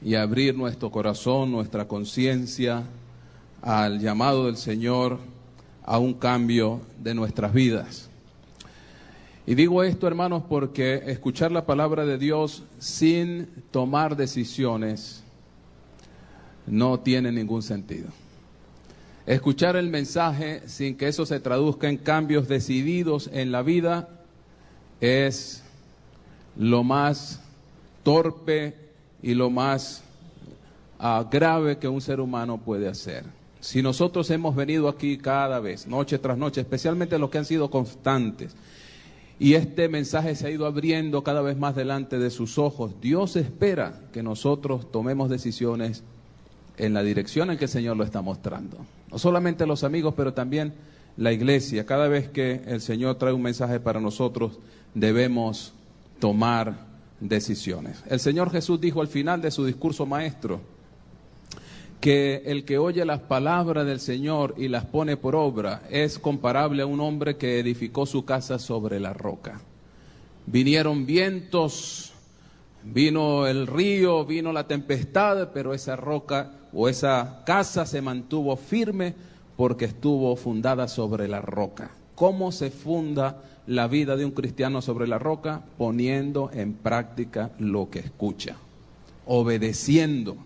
y abrir nuestro corazón, nuestra conciencia al llamado del Señor, a un cambio de nuestras vidas. Y digo esto, hermanos, porque escuchar la palabra de Dios sin tomar decisiones no tiene ningún sentido. Escuchar el mensaje sin que eso se traduzca en cambios decididos en la vida es lo más torpe y lo más grave que un ser humano puede hacer. Si nosotros hemos venido aquí cada vez, noche tras noche, especialmente los que han sido constantes, y este mensaje se ha ido abriendo cada vez más delante de sus ojos, Dios espera que nosotros tomemos decisiones en la dirección en que el Señor lo está mostrando. No solamente los amigos, pero también la iglesia. Cada vez que el Señor trae un mensaje para nosotros, debemos tomar decisiones. El Señor Jesús dijo al final de su discurso maestro que el que oye las palabras del Señor y las pone por obra es comparable a un hombre que edificó su casa sobre la roca. Vinieron vientos, vino el río, vino la tempestad, pero esa roca o esa casa se mantuvo firme porque estuvo fundada sobre la roca. ¿Cómo se funda la vida de un cristiano sobre la roca? Poniendo en práctica lo que escucha, obedeciendo.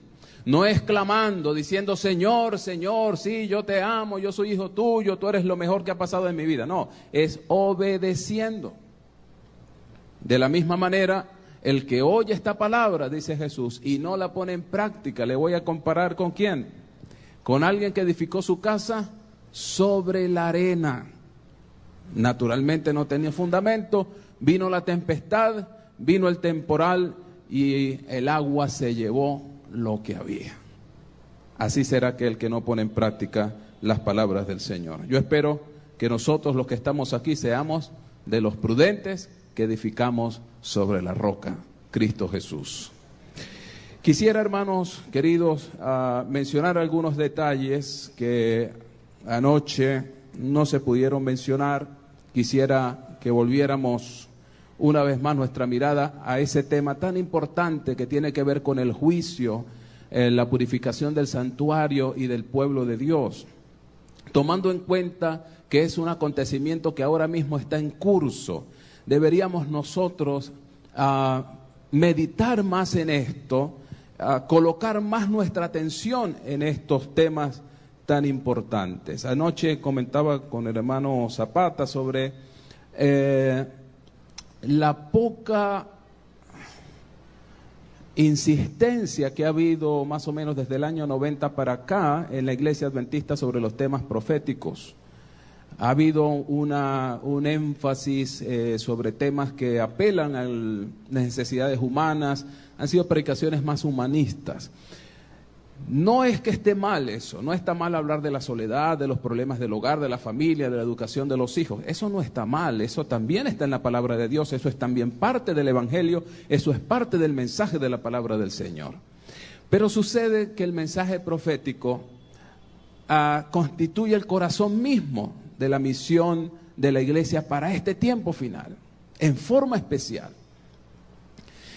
No es clamando, diciendo, Señor, Señor, sí, yo te amo, yo soy hijo tuyo, tú eres lo mejor que ha pasado en mi vida. No, es obedeciendo. De la misma manera, el que oye esta palabra, dice Jesús, y no la pone en práctica, le voy a comparar ¿con quién? Con alguien que edificó su casa sobre la arena. Naturalmente no tenía fundamento, vino la tempestad, vino el temporal y el agua se llevó lo que había. Así será aquel que no pone en práctica las palabras del Señor. Yo espero que nosotros los que estamos aquí seamos de los prudentes que edificamos sobre la roca, Cristo Jesús. Quisiera, hermanos queridos, mencionar algunos detalles que anoche no se pudieron mencionar. Quisiera que volviéramos una vez más nuestra mirada a ese tema tan importante que tiene que ver con el juicio, la purificación del santuario y del pueblo de Dios, tomando en cuenta que es un acontecimiento que ahora mismo está en curso. Deberíamos nosotros meditar más en esto, colocar más nuestra atención en estos temas tan importantes. Anoche comentaba con el hermano Zapata sobre la poca insistencia que ha habido más o menos desde el año 90 para acá en la Iglesia Adventista sobre los temas proféticos. Ha habido un énfasis sobre temas que apelan a las necesidades humanas, han sido predicaciones más humanistas. No es que esté mal eso, no está mal hablar de la soledad, de los problemas del hogar, de la familia, de la educación de los hijos. Eso no está mal, eso también está en la palabra de Dios, eso es también parte del Evangelio, eso es parte del mensaje de la palabra del Señor. Pero sucede que el mensaje profético constituye el corazón mismo de la misión de la iglesia para este tiempo final, en forma especial.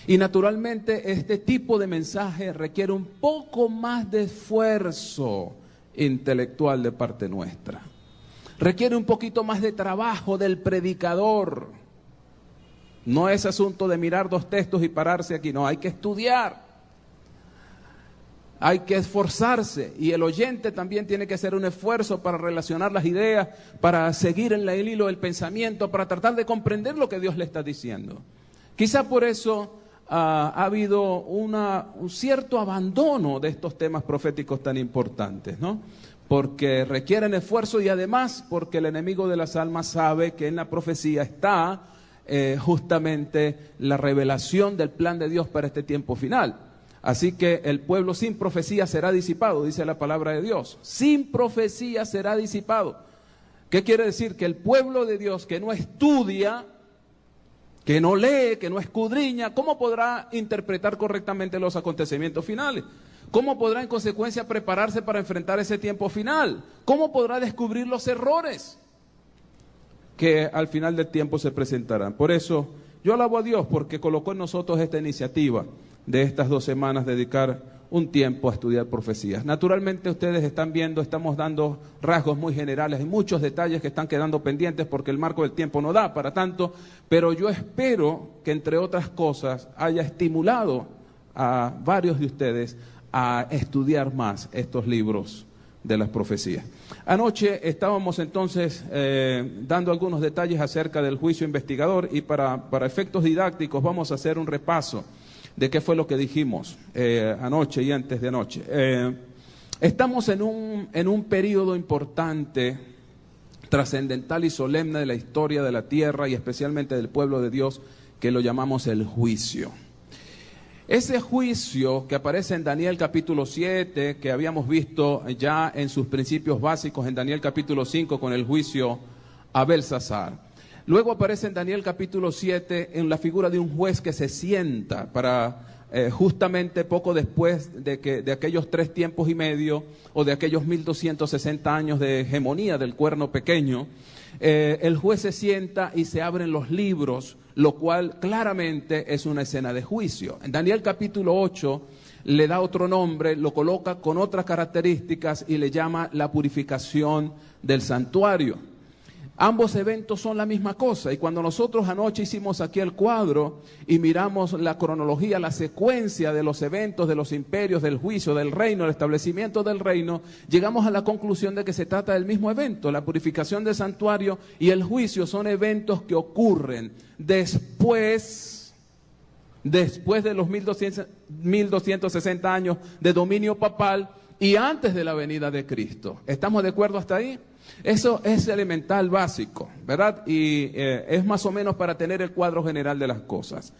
Y naturalmente este tipo de mensaje requiere un poco más de esfuerzo intelectual de parte nuestra. Requiere un poquito más de trabajo del predicador. No es asunto de mirar dos textos y pararse aquí, no, hay que estudiar. Hay que esforzarse y el oyente también tiene que hacer un esfuerzo para relacionar las ideas, para seguir en el hilo del pensamiento, para tratar de comprender lo que Dios le está diciendo. Quizá por eso ha habido un cierto abandono de estos temas proféticos tan importantes, ¿no? Porque requieren esfuerzo y además porque el enemigo de las almas sabe que en la profecía está justamente la revelación del plan de Dios para este tiempo final. Así que el pueblo sin profecía será disipado, dice la palabra de Dios. Sin profecía será disipado. ¿Qué quiere decir? Que el pueblo de Dios que no estudia, que no lee, que no escudriña, ¿cómo podrá interpretar correctamente los acontecimientos finales? ¿Cómo podrá en consecuencia prepararse para enfrentar ese tiempo final? ¿Cómo podrá descubrir los errores que al final del tiempo se presentarán? Por eso yo alabo a Dios porque colocó en nosotros esta iniciativa de estas 2 semanas, dedicar un tiempo a estudiar profecías. Naturalmente ustedes están viendo, estamos dando rasgos muy generales, hay muchos detalles que están quedando pendientes porque el marco del tiempo no da para tanto, pero yo espero que entre otras cosas haya estimulado a varios de ustedes a estudiar más estos libros de las profecías. Anoche estábamos entonces dando algunos detalles acerca del juicio investigador y para efectos didácticos vamos a hacer un repaso de qué fue lo que dijimos anoche y antes de anoche. Estamos en un periodo importante, trascendental y solemne de la historia de la tierra y especialmente del pueblo de Dios, que lo llamamos el juicio. Ese juicio que aparece en Daniel capítulo 7, que habíamos visto ya en sus principios básicos en Daniel capítulo 5 con el juicio a Belsasar. Luego aparece en Daniel capítulo 7 en la figura de un juez que se sienta para justamente poco después de aquellos 3 tiempos y medio o de aquellos 1260 años de hegemonía del cuerno pequeño. El juez se sienta y se abren los libros, lo cual claramente es una escena de juicio. En Daniel capítulo 8 le da otro nombre, lo coloca con otras características y le llama la purificación del santuario. Ambos eventos son la misma cosa y cuando nosotros anoche hicimos aquí el cuadro y miramos la cronología, la secuencia de los eventos, de los imperios, del juicio, del reino, el establecimiento del reino, llegamos a la conclusión de que se trata del mismo evento. La purificación del santuario y el juicio son eventos que ocurren después de los 1260 años de dominio papal y antes de la venida de Cristo. ¿Estamos de acuerdo hasta ahí? Eso es elemental, básico, ¿verdad? Y es más o menos para tener el cuadro general de las cosas.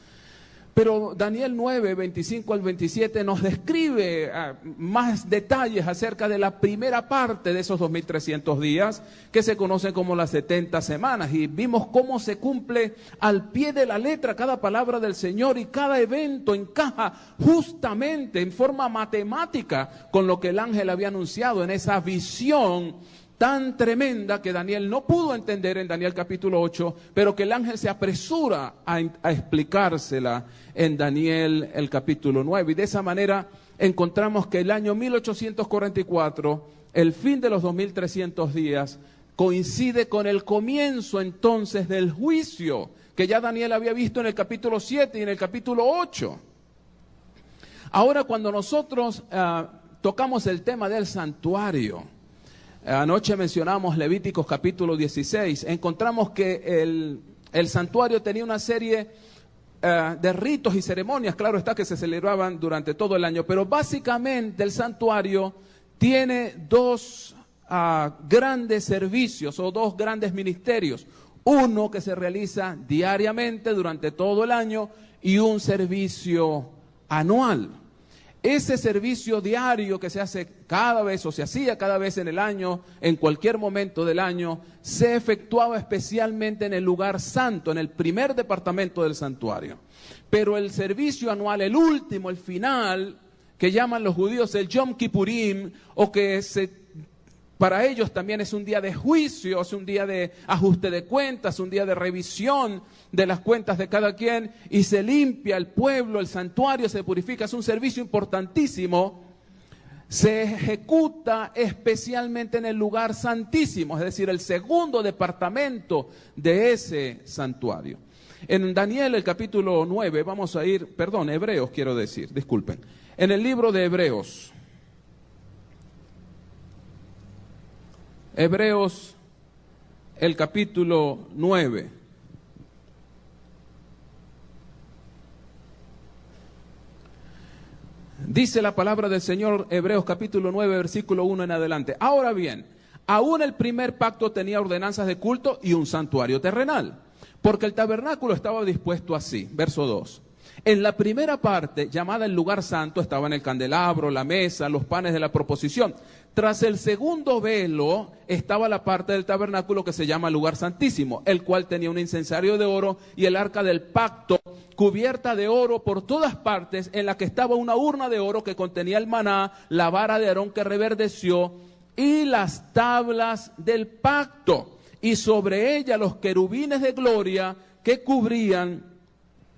Pero Daniel 9, 25 al 27 nos describe más detalles acerca de la primera parte de esos 2300 días que se conocen como las 70 semanas. Y vimos cómo se cumple al pie de la letra cada palabra del Señor y cada evento encaja justamente en forma matemática con lo que el ángel había anunciado en esa visión tan tremenda que Daniel no pudo entender en Daniel capítulo 8, pero que el ángel se apresura a explicársela en Daniel el capítulo 9. Y de esa manera encontramos que el año 1844, el fin de los 2300 días, coincide con el comienzo entonces del juicio, que ya Daniel había visto en el capítulo 7 y en el capítulo 8. Ahora cuando nosotros tocamos el tema del santuario, anoche mencionamos Levíticos capítulo 16, encontramos que el santuario tenía una serie de ritos y ceremonias, claro está que se celebraban durante todo el año, pero básicamente el santuario tiene dos grandes servicios o dos grandes ministerios, uno que se realiza diariamente durante todo el año y un servicio anual. Ese servicio diario que se hace cada vez o se hacía cada vez en el año, en cualquier momento del año, se efectuaba especialmente en el lugar santo, en el primer departamento del santuario. Pero el servicio anual, el último, el final, que llaman los judíos el Yom Kippurim, o que para ellos también es un día de juicio, es un día de ajuste de cuentas, un día de revisión de las cuentas de cada quien, y se limpia el pueblo, el santuario se purifica, es un servicio importantísimo, se ejecuta especialmente en el lugar santísimo, es decir, el segundo departamento de ese santuario. En Daniel el capítulo 9, vamos a ir, Hebreos quiero decir, disculpen, en el libro de Hebreos, el capítulo 9. Dice la palabra del Señor, Hebreos capítulo 9, versículo 1 en adelante. Ahora bien, aún el primer pacto tenía ordenanzas de culto y un santuario terrenal, porque el tabernáculo estaba dispuesto así. Verso 2. En la primera parte, llamada el lugar santo, estaban el candelabro, la mesa, los panes de la proposición. Tras el segundo velo estaba la parte del tabernáculo que se llama lugar santísimo, el cual tenía un incensario de oro y el arca del pacto cubierta de oro por todas partes, en la que estaba una urna de oro que contenía el maná, la vara de Aarón que reverdeció y las tablas del pacto, y sobre ella los querubines de gloria que cubrían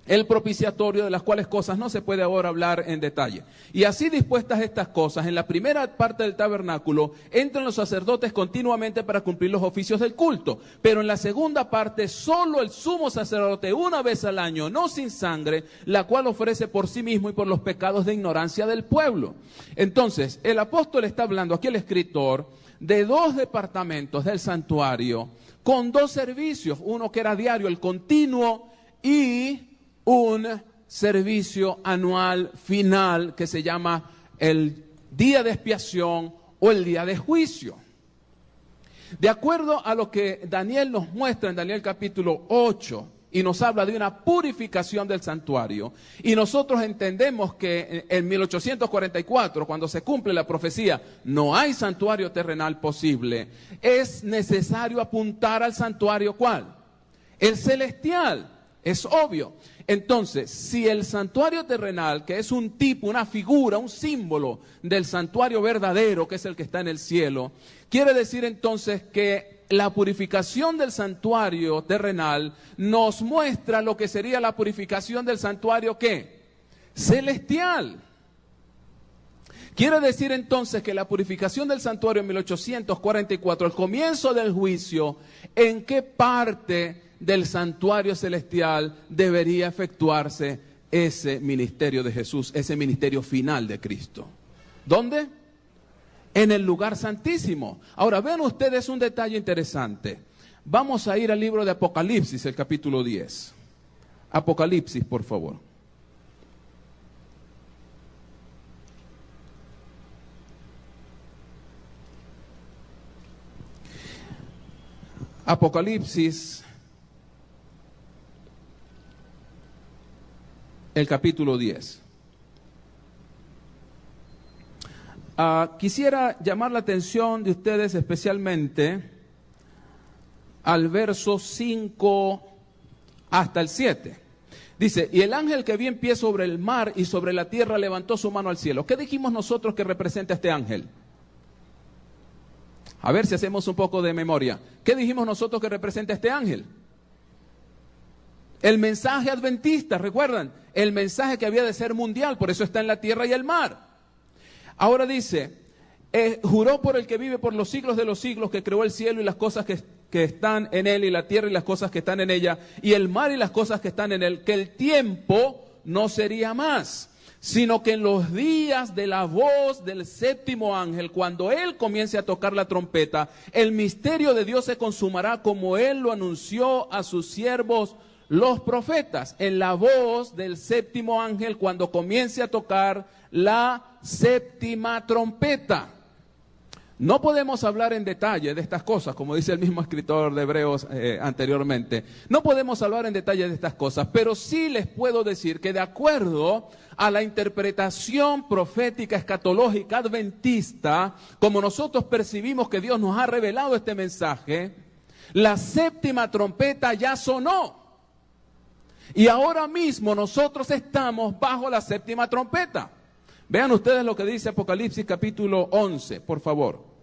el propiciatorio, de las cuales cosas no se puede ahora hablar en detalle. Y así dispuestas estas cosas, en la primera parte del tabernáculo entran los sacerdotes continuamente para cumplir los oficios del culto, pero en la segunda parte solo el sumo sacerdote una vez al año, no sin sangre, la cual ofrece por sí mismo y por los pecados de ignorancia del pueblo. Entonces, el apóstol está hablando, aquí el escritor, de dos departamentos del santuario con dos servicios, uno que era diario, el continuo, y un servicio anual final que se llama el día de expiación o el día de juicio. De acuerdo a lo que Daniel nos muestra en Daniel capítulo 8 y nos habla de una purificación del santuario, y nosotros entendemos que en 1844, cuando se cumple la profecía, no hay santuario terrenal posible, es necesario apuntar al santuario ¿cuál? El celestial, es obvio. Entonces, si el santuario terrenal, que es un tipo, una figura, un símbolo del santuario verdadero, que es el que está en el cielo, quiere decir entonces que la purificación del santuario terrenal nos muestra lo que sería la purificación del santuario, ¿qué? Celestial. Quiere decir entonces que la purificación del santuario en 1844, el comienzo del juicio, ¿en qué parte del santuario celestial debería efectuarse ese ministerio de Jesús, ese ministerio final de Cristo? ¿Dónde? En el lugar santísimo. Ahora, vean ustedes un detalle interesante. Vamos a ir al libro de Apocalipsis, el capítulo 10. Apocalipsis, por favor. Apocalipsis, el capítulo 10. Quisiera llamar la atención de ustedes especialmente al verso 5 hasta el 7. Dice, y el ángel que vi en pie sobre el mar y sobre la tierra levantó su mano al cielo. ¿Qué dijimos nosotros que representa este ángel? A ver si hacemos un poco de memoria. ¿Qué dijimos nosotros que representa este ángel? El mensaje adventista, ¿recuerdan? El mensaje que había de ser mundial, por eso está en la tierra y el mar. Ahora dice, juró por el que vive por los siglos de los siglos, que creó el cielo y las cosas que están en él, y la tierra y las cosas que están en ella, y el mar y las cosas que están en él, que el tiempo no sería más, sino que en los días de la voz del séptimo ángel, cuando él comience a tocar la trompeta, el misterio de Dios se consumará como él lo anunció a sus siervos los profetas. En la voz del séptimo ángel, cuando comience a tocar la séptima trompeta. No podemos hablar en detalle de estas cosas, como dice el mismo escritor de Hebreos anteriormente. No podemos hablar en detalle de estas cosas, pero sí les puedo decir que de acuerdo a la interpretación profética, escatológica, adventista, como nosotros percibimos que Dios nos ha revelado este mensaje, la séptima trompeta ya sonó. Y ahora mismo nosotros estamos bajo la séptima trompeta. Vean ustedes lo que dice Apocalipsis capítulo 11, por favor.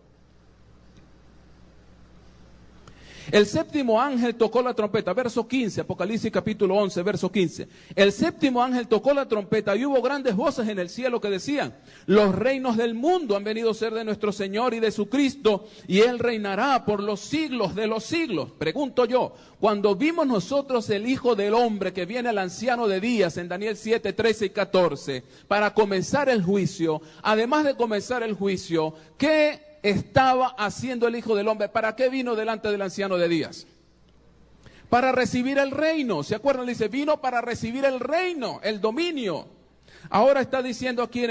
El séptimo ángel tocó la trompeta, verso 15, Apocalipsis capítulo 11, verso 15. El séptimo ángel tocó la trompeta y hubo grandes voces en el cielo que decían, los reinos del mundo han venido a ser de nuestro Señor y de su Cristo, y Él reinará por los siglos de los siglos. Pregunto yo, cuando vimos nosotros el Hijo del Hombre que viene al anciano de días en Daniel 7, 13 y 14, para comenzar el juicio, además de comenzar el juicio, ¿qué estaba haciendo el Hijo del Hombre? ¿Para qué vino delante del anciano de días? Para recibir el reino. ¿Se acuerdan? Dice, vino para recibir el reino, el dominio. Ahora está diciendo aquí en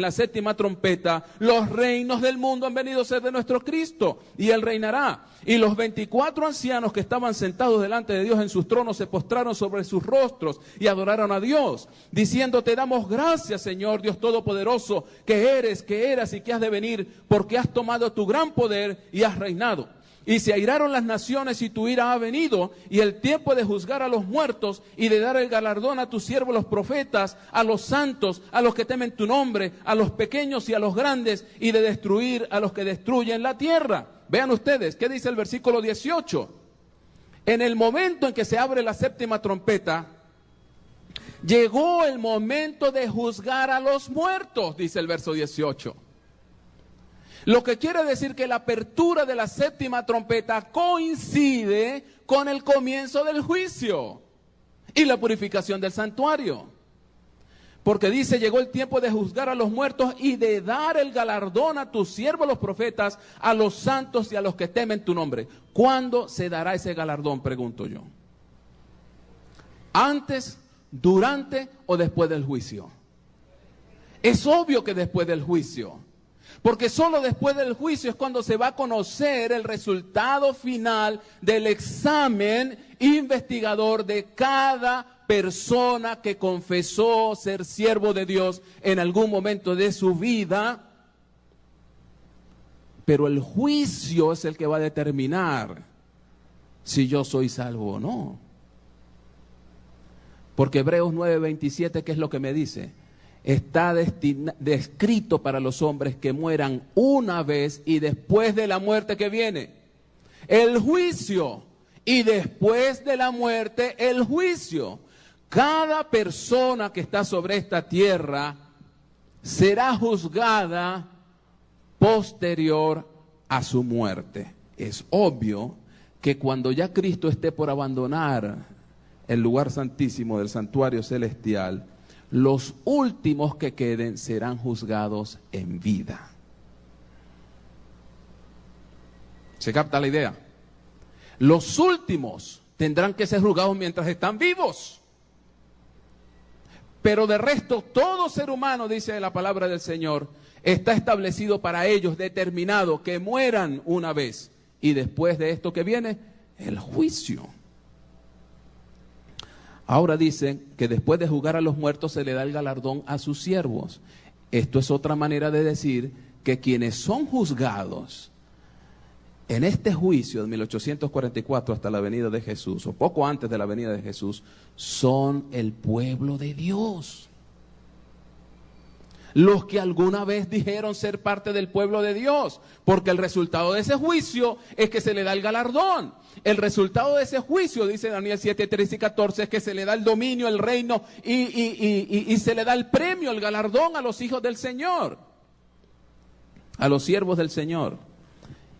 la séptima trompeta, los reinos del mundo han venido a ser de nuestro Cristo, y Él reinará. Y los 24 ancianos que estaban sentados delante de Dios en sus tronos se postraron sobre sus rostros y adoraron a Dios, diciendo, te damos gracias, Señor Dios Todopoderoso, que eres, que eras y que has de venir, porque has tomado tu gran poder y has reinado. Y se airaron las naciones y tu ira ha venido, y el tiempo de juzgar a los muertos y de dar el galardón a tus siervos los profetas, a los santos, a los que temen tu nombre, a los pequeños y a los grandes, y de destruir a los que destruyen la tierra. Vean ustedes, ¿qué dice el versículo 18? En el momento en que se abre la séptima trompeta, Llegó el momento de juzgar a los muertos, dice el verso 18. Lo que quiere decir que la apertura de la séptima trompeta coincide con el comienzo del juicio y la purificación del santuario. Porque dice, llegó el tiempo de juzgar a los muertos y de dar el galardón a tus siervos los profetas, a los santos y a los que temen tu nombre. ¿Cuándo se dará ese galardón? Pregunto yo. ¿Antes, durante o después del juicio? Es obvio que después del juicio. Porque solo después del juicio es cuando se va a conocer el resultado final del examen investigador de cada persona que confesó ser siervo de Dios en algún momento de su vida. Pero el juicio es el que va a determinar si yo soy salvo o no. Porque Hebreos 9:27, ¿qué es lo que me dice? Está descrito para los hombres que mueran una vez y después de la muerte que viene el juicio, y después de la muerte el juicio. Cada persona que está sobre esta tierra será juzgada posterior a su muerte. Es obvio que cuando ya Cristo esté por abandonar el lugar santísimo del santuario celestial, los últimos que queden serán juzgados en vida. ¿Se capta la idea? Los últimos tendrán que ser juzgados mientras están vivos. Pero de resto, todo ser humano, dice la palabra del Señor, está establecido para ellos, determinado, que mueran una vez. Y después de esto que viene, el juicio. Ahora dicen que después de juzgar a los muertos se le da el galardón a sus siervos. Esto es otra manera de decir que quienes son juzgados en este juicio de 1844 hasta la venida de Jesús, o poco antes de la venida de Jesús, son el pueblo de Dios. Los que alguna vez dijeron ser parte del pueblo de Dios, porque el resultado de ese juicio es que se le da el galardón. El resultado de ese juicio, dice Daniel 7, 13 y 14, es que se le da el dominio, el reino y se le da el premio, el galardón a los hijos del Señor, a los siervos del Señor.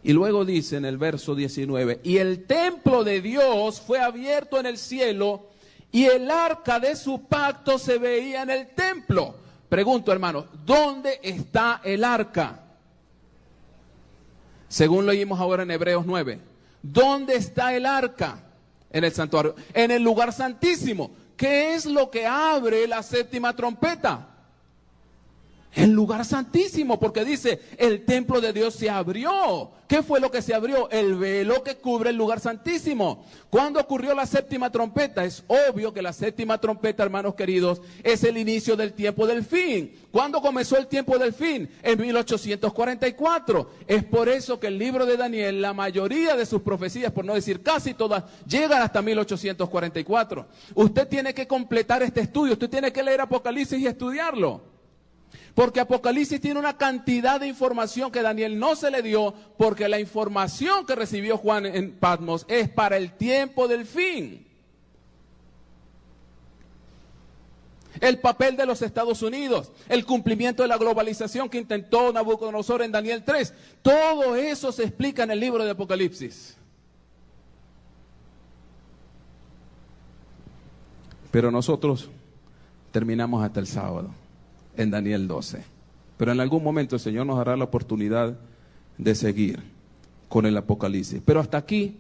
Y luego dice en el verso 19, y el templo de Dios fue abierto en el cielo y el arca de su pacto se veía en el templo. Pregunto, hermanos, ¿dónde está el arca? Según leímos ahora en Hebreos 9. ¿Dónde está el arca? En el santuario, en el lugar santísimo. ¿Qué es lo que abre la séptima trompeta? El lugar santísimo, porque dice, el templo de Dios se abrió. ¿Qué fue lo que se abrió? El velo que cubre el lugar santísimo. ¿Cuándo ocurrió la séptima trompeta? Es obvio que la séptima trompeta, hermanos queridos, es el inicio del tiempo del fin. ¿Cuándo comenzó el tiempo del fin? En 1844. Es por eso que el libro de Daniel, la mayoría de sus profecías, por no decir casi todas, llegan hasta 1844. Usted tiene que completar este estudio, usted tiene que leer Apocalipsis y estudiarlo. Porque Apocalipsis tiene una cantidad de información que Daniel no se le dio, porque la información que recibió Juan en Patmos es para el tiempo del fin. El papel de los Estados Unidos, el cumplimiento de la globalización que intentó Nabucodonosor en Daniel 3, todo eso se explica en el libro de Apocalipsis. Pero nosotros terminamos hasta el sábado en Daniel 12. Pero en algún momento el Señor nos dará la oportunidad de seguir con el Apocalipsis. Pero hasta aquí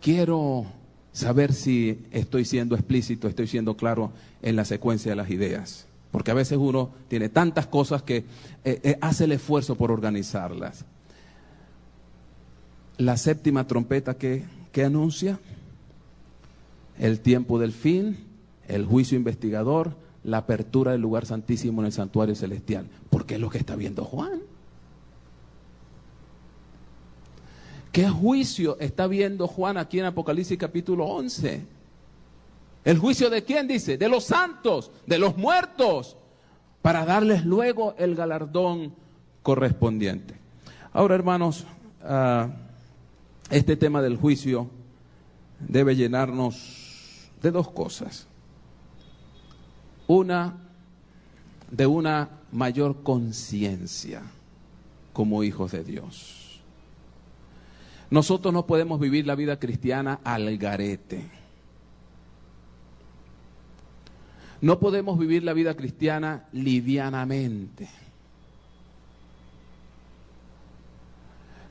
quiero saber si estoy siendo explícito, estoy siendo claro en la secuencia de las ideas. Porque a veces uno tiene tantas cosas que hace el esfuerzo por organizarlas. La séptima trompeta que anuncia el tiempo del fin, el juicio investigador, la apertura del lugar santísimo en el santuario celestial, porque es lo que está viendo Juan. ¿Qué juicio está viendo Juan aquí en Apocalipsis capítulo 11? ¿El juicio de quién dice? De los santos, de los muertos, para darles luego el galardón correspondiente. Ahora, hermanos, este tema del juicio debe llenarnos de dos cosas. de una mayor conciencia como hijos de Dios. Nosotros no podemos vivir la vida cristiana al garete. No podemos vivir la vida cristiana livianamente.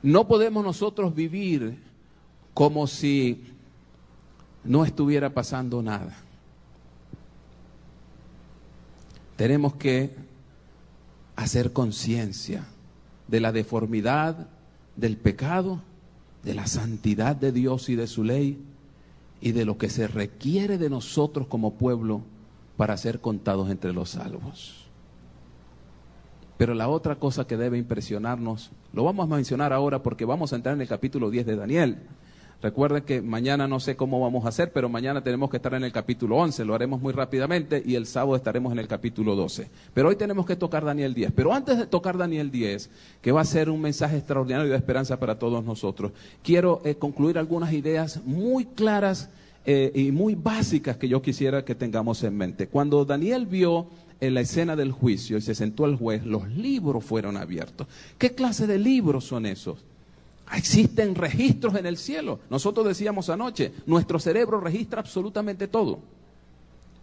No podemos nosotros vivir como si no estuviera pasando nada. Tenemos que hacer conciencia de la deformidad, del pecado, de la santidad de Dios y de su ley, y de lo que se requiere de nosotros como pueblo para ser contados entre los salvos. Pero la otra cosa que debe impresionarnos, lo vamos a mencionar ahora porque vamos a entrar en el capítulo 10 de Daniel. Recuerden que mañana no sé cómo vamos a hacer, pero mañana tenemos que estar en el capítulo 11, lo haremos muy rápidamente, y el sábado estaremos en el capítulo 12. Pero hoy tenemos que tocar Daniel 10. Pero antes de tocar Daniel 10, que va a ser un mensaje extraordinario de esperanza para todos nosotros, quiero concluir algunas ideas muy claras y muy básicas que yo quisiera que tengamos en mente. Cuando Daniel vio en la escena del juicio y se sentó el juez, los libros fueron abiertos. ¿Qué clase de libros son esos? Existen registros en el cielo. Nosotros decíamos anoche, nuestro cerebro registra absolutamente todo.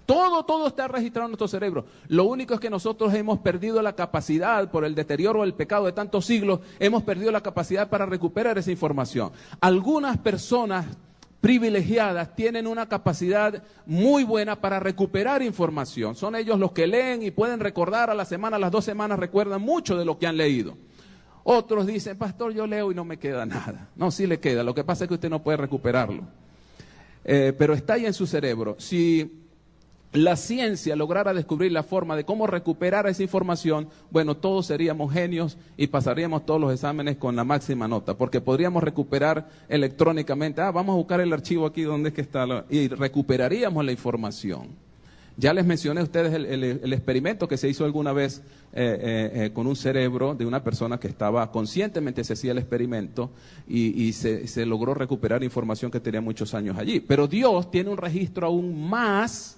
Todo está registrado en nuestro cerebro. Lo único es que nosotros hemos perdido la capacidad, por el deterioro del pecado de tantos siglos, hemos perdido la capacidad para recuperar esa información. Algunas personas privilegiadas tienen una capacidad muy buena para recuperar información. Son ellos los que leen y pueden recordar a la semana, a las 2 semanas, recuerdan mucho de lo que han leído. Otros dicen, pastor, yo leo y no me queda nada. No, sí le queda, lo que pasa es que usted no puede recuperarlo. Pero está ahí en su cerebro. Si la ciencia lograra descubrir la forma de cómo recuperar esa información, bueno, todos seríamos genios y pasaríamos todos los exámenes con la máxima nota, porque podríamos recuperar electrónicamente, vamos a buscar el archivo aquí donde es que está, y recuperaríamos la información. Ya les mencioné a ustedes el experimento que se hizo alguna vez con un cerebro de una persona que estaba conscientemente, se hacía el experimento y se logró recuperar información que tenía muchos años allí. Pero Dios tiene un registro aún más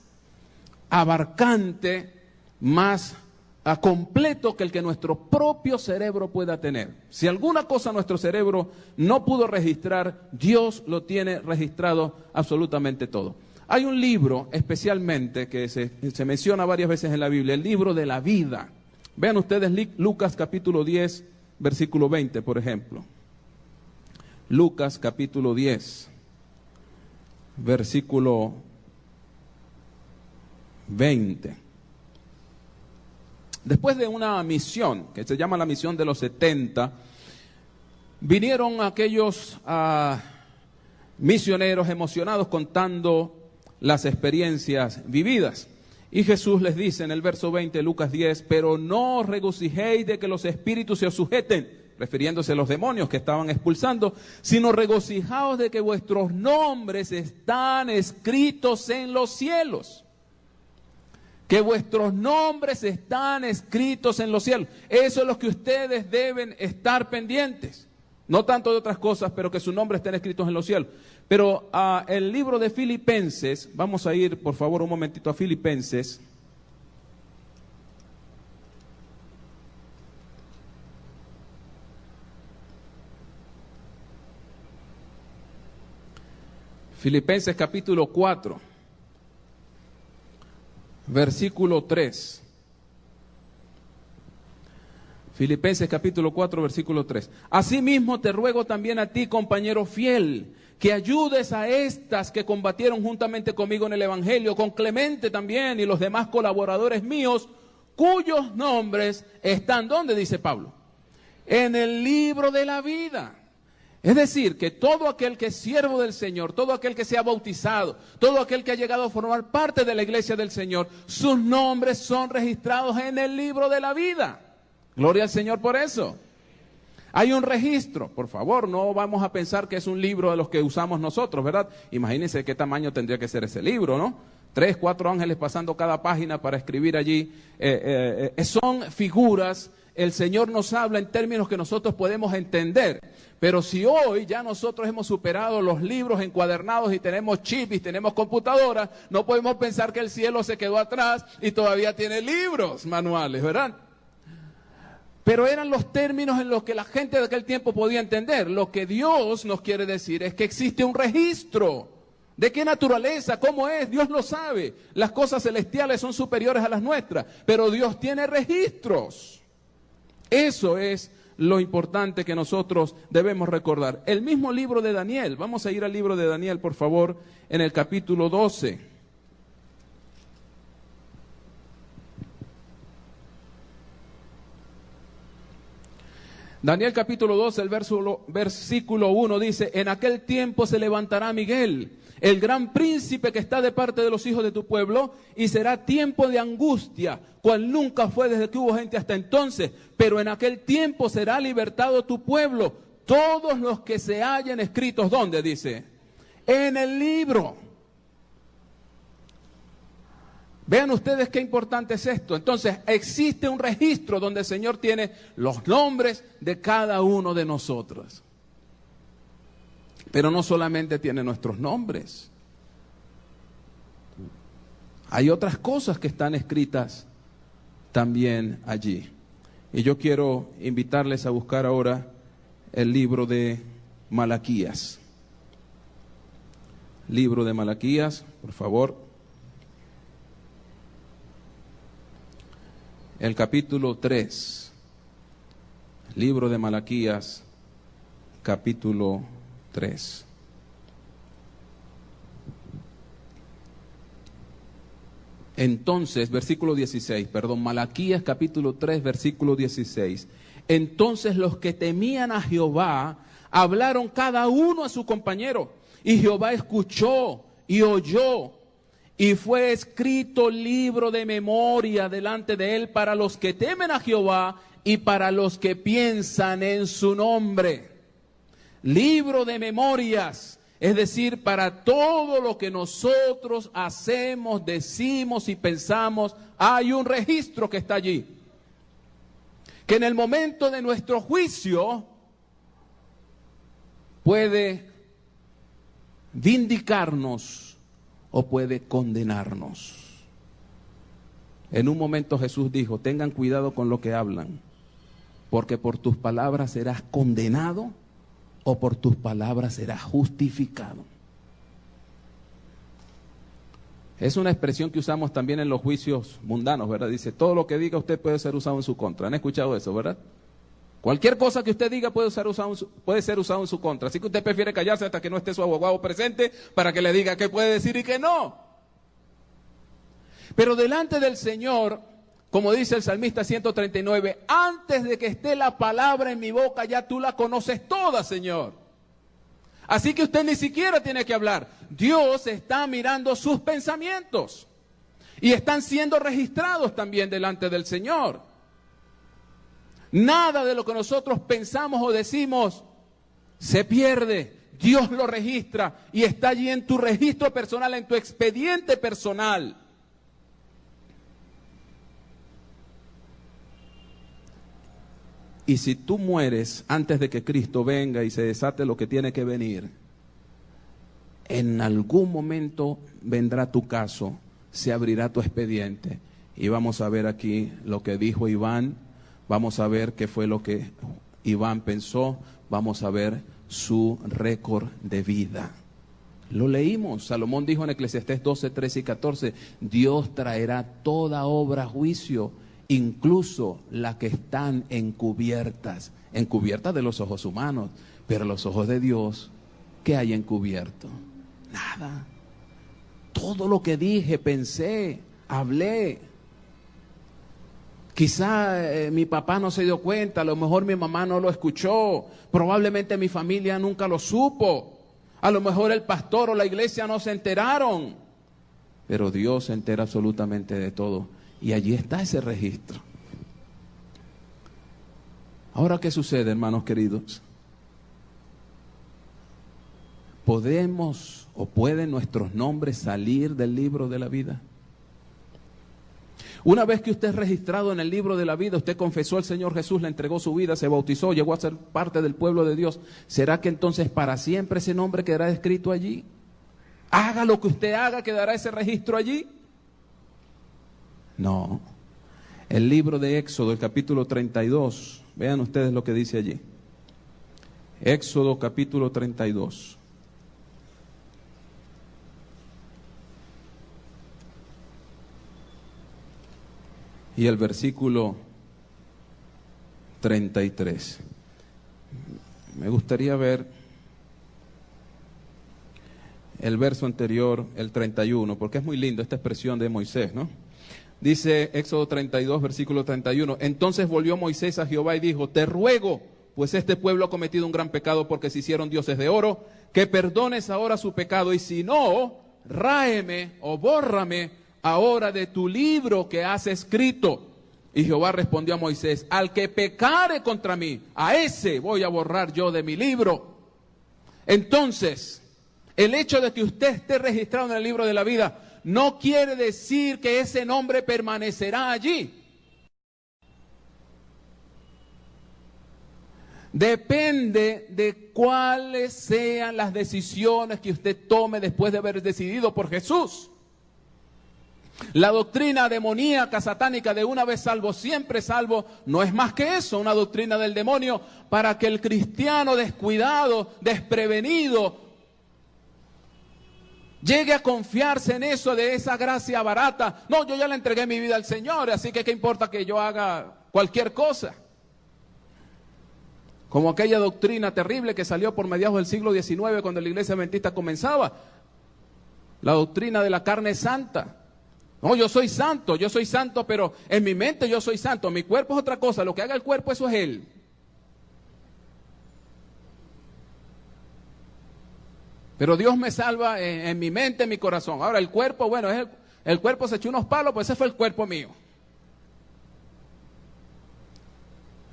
abarcante, más completo que el que nuestro propio cerebro pueda tener. Si alguna cosa nuestro cerebro no pudo registrar, Dios lo tiene registrado absolutamente todo. Hay un libro especialmente que se menciona varias veces en la Biblia, el libro de la vida. Vean ustedes Lucas capítulo 10, versículo 20, por ejemplo. Lucas capítulo 10, versículo 20. Después de una misión, que se llama la misión de los 70, vinieron aquellos misioneros emocionados contando las experiencias vividas. Y Jesús les dice en el verso 20 de Lucas 10, pero no os regocijéis de que los espíritus se os sujeten, refiriéndose a los demonios que estaban expulsando, sino regocijaos de que vuestros nombres están escritos en los cielos. Que vuestros nombres están escritos en los cielos. Eso es lo que ustedes deben estar pendientes. No tanto de otras cosas, pero que sus nombres estén escritos en los cielos. Pero el libro de Filipenses, vamos a ir por favor un momentito a Filipenses. Filipenses capítulo 4, versículo 3. Filipenses capítulo 4, versículo 3. Asimismo te ruego también a ti, compañero fiel, que ayudes a estas que combatieron juntamente conmigo en el Evangelio, con Clemente también y los demás colaboradores míos, cuyos nombres están, ¿dónde dice Pablo? En el libro de la vida. Es decir, que todo aquel que es siervo del Señor, todo aquel que se ha bautizado, todo aquel que ha llegado a formar parte de la iglesia del Señor, sus nombres son registrados en el libro de la vida. Gloria al Señor por eso. Hay un registro, por favor, no vamos a pensar que es un libro de los que usamos nosotros, ¿verdad? Imagínense qué tamaño tendría que ser ese libro, ¿no? 3, 4 ángeles pasando cada página para escribir allí. Son figuras el Señor nos habla en términos que nosotros podemos entender. Pero si hoy ya nosotros hemos superado los libros encuadernados y tenemos chips y tenemos computadoras, no podemos pensar que el cielo se quedó atrás y todavía tiene libros manuales, ¿verdad? Pero eran los términos en los que la gente de aquel tiempo podía entender. Lo que Dios nos quiere decir es que existe un registro. ¿De qué naturaleza? ¿Cómo es? Dios lo sabe. Las cosas celestiales son superiores a las nuestras, pero Dios tiene registros. Eso es lo importante que nosotros debemos recordar. El mismo libro de Daniel, vamos a ir al libro de Daniel, por favor, en el capítulo 12. Daniel capítulo 12, el versículo 1 dice: en aquel tiempo se levantará Miguel, el gran príncipe que está de parte de los hijos de tu pueblo, y será tiempo de angustia, cual nunca fue desde que hubo gente hasta entonces. Pero en aquel tiempo será libertado tu pueblo, todos los que se hallen escritos, ¿dónde dice? En el libro. Vean ustedes qué importante es esto. Entonces, existe un registro donde el Señor tiene los nombres de cada uno de nosotros. Pero no solamente tiene nuestros nombres. Hay otras cosas que están escritas también allí. Y yo quiero invitarles a buscar ahora el libro de Malaquías. Libro de Malaquías, por favor. El capítulo 3, libro de Malaquías, capítulo 3. Entonces, versículo 16, perdón, Malaquías capítulo 3, versículo 16. Entonces los que temían a Jehová hablaron cada uno a su compañero, y Jehová escuchó y oyó. Y fue escrito libro de memoria delante de él para los que temen a Jehová y para los que piensan en su nombre. Libro de memorias, es decir, para todo lo que nosotros hacemos, decimos y pensamos, hay un registro que está allí. Que en el momento de nuestro juicio puede vindicarnos o puede condenarnos. En un momento Jesús dijo: tengan cuidado con lo que hablan, porque por tus palabras serás condenado o por tus palabras serás justificado. Es una expresión que usamos también en los juicios mundanos, ¿verdad? Dice: todo lo que diga usted puede ser usado en su contra. ¿Han escuchado eso, verdad? Cualquier cosa que usted diga puede ser usado en su contra. Así que usted prefiere callarse hasta que no esté su abogado presente para que le diga qué puede decir y qué no. Pero delante del Señor, como dice el salmista 139, antes de que esté la palabra en mi boca, ya tú la conoces toda, Señor. Así que usted ni siquiera tiene que hablar. Dios está mirando sus pensamientos y están siendo registrados también delante del Señor. Nada de lo que nosotros pensamos o decimos se pierde. Dios lo registra y está allí en tu registro personal, en tu expediente personal. Y si tú mueres antes de que Cristo venga y se desate lo que tiene que venir, en algún momento vendrá tu caso, se abrirá tu expediente y vamos a ver aquí lo que dijo Iván. Vamos a ver qué fue lo que Iván pensó, vamos a ver su récord de vida. Lo leímos, Salomón dijo en Eclesiastés 12, 13 y 14, Dios traerá toda obra a juicio, incluso las que están encubiertas de los ojos humanos, pero los ojos de Dios, ¿qué hay encubierto? Nada. Todo lo que dije, pensé, hablé. Quizá mi papá no se dio cuenta, a lo mejor mi mamá no lo escuchó, probablemente mi familia nunca lo supo, a lo mejor el pastor o la iglesia no se enteraron, pero Dios se entera absolutamente de todo y allí está ese registro. Ahora, ¿qué sucede, hermanos queridos? ¿Podemos o pueden nuestros nombres salir del libro de la vida? Una vez que usted es registrado en el libro de la vida, usted confesó al Señor Jesús, le entregó su vida, se bautizó, llegó a ser parte del pueblo de Dios, ¿será que entonces para siempre ese nombre quedará escrito allí? Haga lo que usted haga, ¿quedará ese registro allí? No. El libro de Éxodo, el capítulo 32, vean ustedes lo que dice allí. Éxodo capítulo 32. Y el versículo 33. Me gustaría ver el verso anterior, el 31, porque es muy lindo esta expresión de Moisés, ¿no? Dice Éxodo 32, versículo 31. Entonces volvió Moisés a Jehová y dijo: te ruego, pues este pueblo ha cometido un gran pecado porque se hicieron dioses de oro, que perdones ahora su pecado, y si no, ráeme o bórrame ahora de tu libro que has escrito. Y Jehová respondió a Moisés: al que pecare contra mí, a ese voy a borrar yo de mi libro. Entonces, el hecho de que usted esté registrado en el libro de la vida no quiere decir que ese nombre permanecerá allí. Depende de cuáles sean las decisiones que usted tome después de haber decidido por Jesús. La doctrina demoníaca, satánica, de una vez salvo, siempre salvo, no es más que eso, una doctrina del demonio para que el cristiano descuidado, desprevenido, llegue a confiarse en eso, de esa gracia barata. No, yo ya le entregué mi vida al Señor, así que qué importa que yo haga cualquier cosa. Como aquella doctrina terrible que salió por mediados del siglo XIX cuando la iglesia adventista comenzaba. La doctrina de la carne santa. No, yo soy santo, pero en mi mente yo soy santo. Mi cuerpo es otra cosa, lo que haga el cuerpo, eso es él. Pero Dios me salva en mi mente, en mi corazón. Ahora el cuerpo, bueno, el cuerpo se echó unos palos, pues ese fue el cuerpo mío.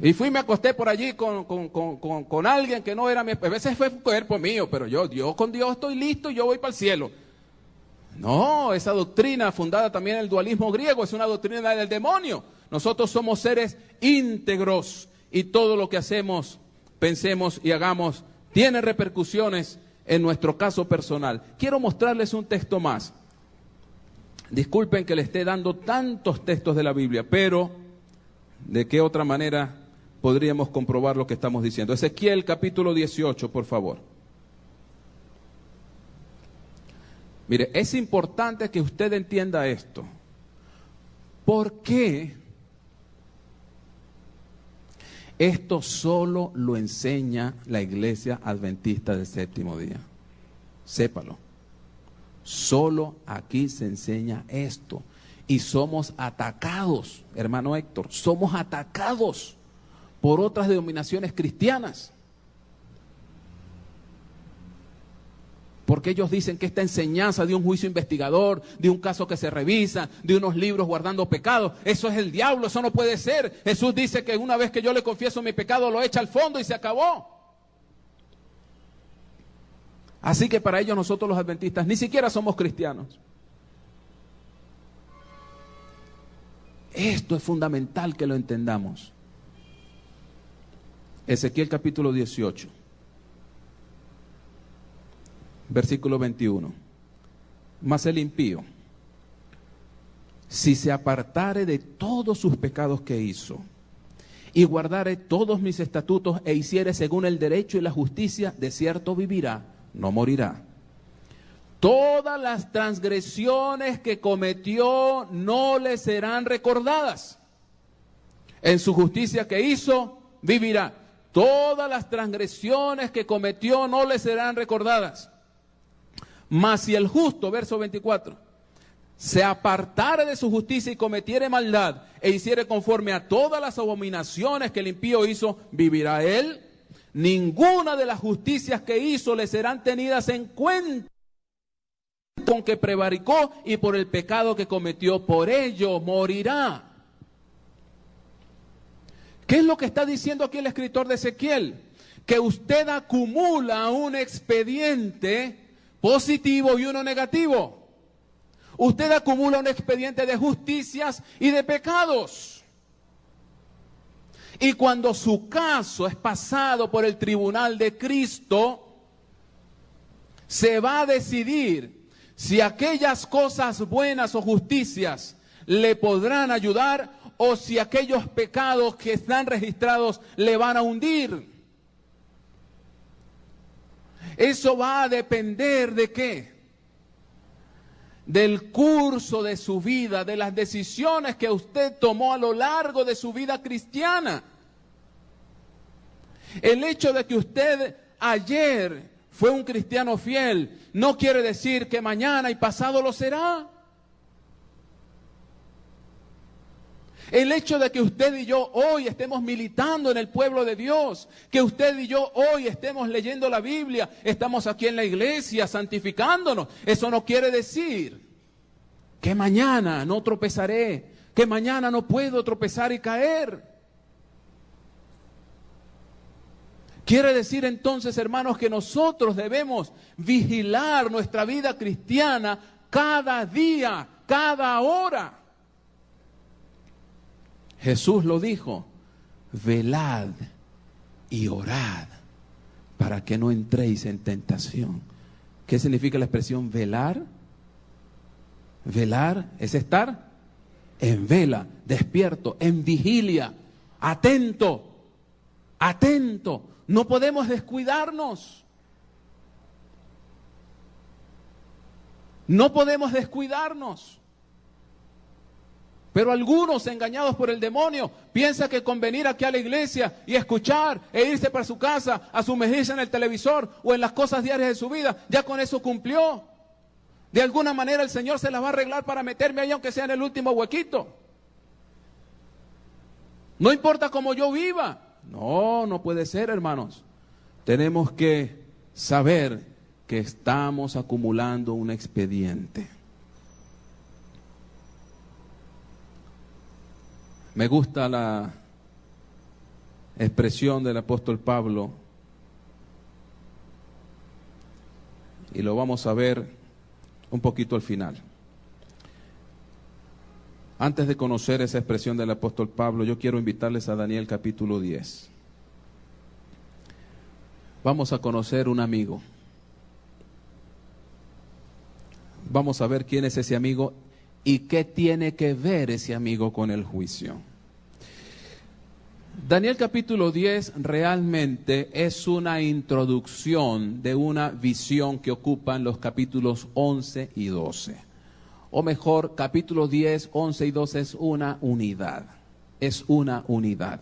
Y fui y me acosté por allí con alguien que no era mi esposa. A veces fue el cuerpo mío, pero yo con Dios estoy listo y yo voy para el cielo. No, esa doctrina fundada también en el dualismo griego es una doctrina del demonio. Nosotros somos seres íntegros y todo lo que hacemos, pensemos y hagamos tiene repercusiones en nuestro caso personal. Quiero mostrarles un texto más. Disculpen que le esté dando tantos textos de la Biblia, pero ¿de qué otra manera podríamos comprobar lo que estamos diciendo? Ezequiel capítulo 18, por favor. Mire, es importante que usted entienda esto. ¿Por qué esto solo lo enseña la Iglesia Adventista del Séptimo Día? Sépalo. Solo aquí se enseña esto. Y somos atacados, hermano Héctor, somos atacados por otras denominaciones cristianas. Porque ellos dicen que esta enseñanza de un juicio investigador, de un caso que se revisa, de unos libros guardando pecados, eso es el diablo, eso no puede ser. Jesús dice que una vez que yo le confieso mi pecado, lo echa al fondo y se acabó. Así que para ellos nosotros los adventistas ni siquiera somos cristianos. Esto es fundamental que lo entendamos. Ezequiel capítulo 18. Versículo 21. Mas el impío, si se apartare de todos sus pecados que hizo, y guardare todos mis estatutos, e hiciere según el derecho y la justicia, de cierto vivirá, no morirá. Todas las transgresiones que cometió no le serán recordadas. En su justicia que hizo, vivirá. Todas las transgresiones que cometió no le serán recordadas. Mas si el justo, verso 24, se apartare de su justicia y cometiere maldad, e hiciere conforme a todas las abominaciones que el impío hizo, vivirá él. Ninguna de las justicias que hizo le serán tenidas en cuenta, con que prevaricó y por el pecado que cometió, por ello morirá. ¿Qué es lo que está diciendo aquí el escritor de Ezequiel? Que usted acumula un expediente positivo y uno negativo. Usted acumula un expediente de justicias y de pecados. Y cuando su caso es pasado por el tribunal de Cristo, se va a decidir si aquellas cosas buenas o justicias le podrán ayudar o si aquellos pecados que están registrados le van a hundir. Eso va a depender ¿de qué? Del curso de su vida, de las decisiones que usted tomó a lo largo de su vida cristiana. El hecho de que usted ayer fue un cristiano fiel no quiere decir que mañana y pasado lo será. El hecho de que usted y yo hoy estemos militando en el pueblo de Dios, que usted y yo hoy estemos leyendo la Biblia, estamos aquí en la iglesia santificándonos, eso no quiere decir que mañana no tropezaré, que mañana no puedo tropezar y caer. Quiere decir entonces, hermanos, que nosotros debemos vigilar nuestra vida cristiana cada día, cada hora. Jesús lo dijo, velad y orad para que no entréis en tentación. ¿Qué significa la expresión velar? Velar es estar en vela, despierto, en vigilia, atento, atento. No podemos descuidarnos. No podemos descuidarnos. Pero algunos, engañados por el demonio, piensan que con venir aquí a la iglesia y escuchar e irse para su casa a sumergirse en el televisor o en las cosas diarias de su vida, ya con eso cumplió. De alguna manera el Señor se las va a arreglar para meterme ahí aunque sea en el último huequito. No importa cómo yo viva. No, no puede ser, hermanos. Tenemos que saber que estamos acumulando un expediente. Me gusta la expresión del apóstol Pablo y lo vamos a ver un poquito al final. Antes de conocer esa expresión del apóstol Pablo, yo quiero invitarles a Daniel capítulo 10. Vamos a conocer un amigo. Vamos a ver quién es ese amigo y qué tiene que ver ese amigo con el juicio. Daniel capítulo 10 realmente es una introducción de una visión que ocupan los capítulos 11 y 12. O mejor, capítulos 10, 11 y 12 es una unidad. Es una unidad.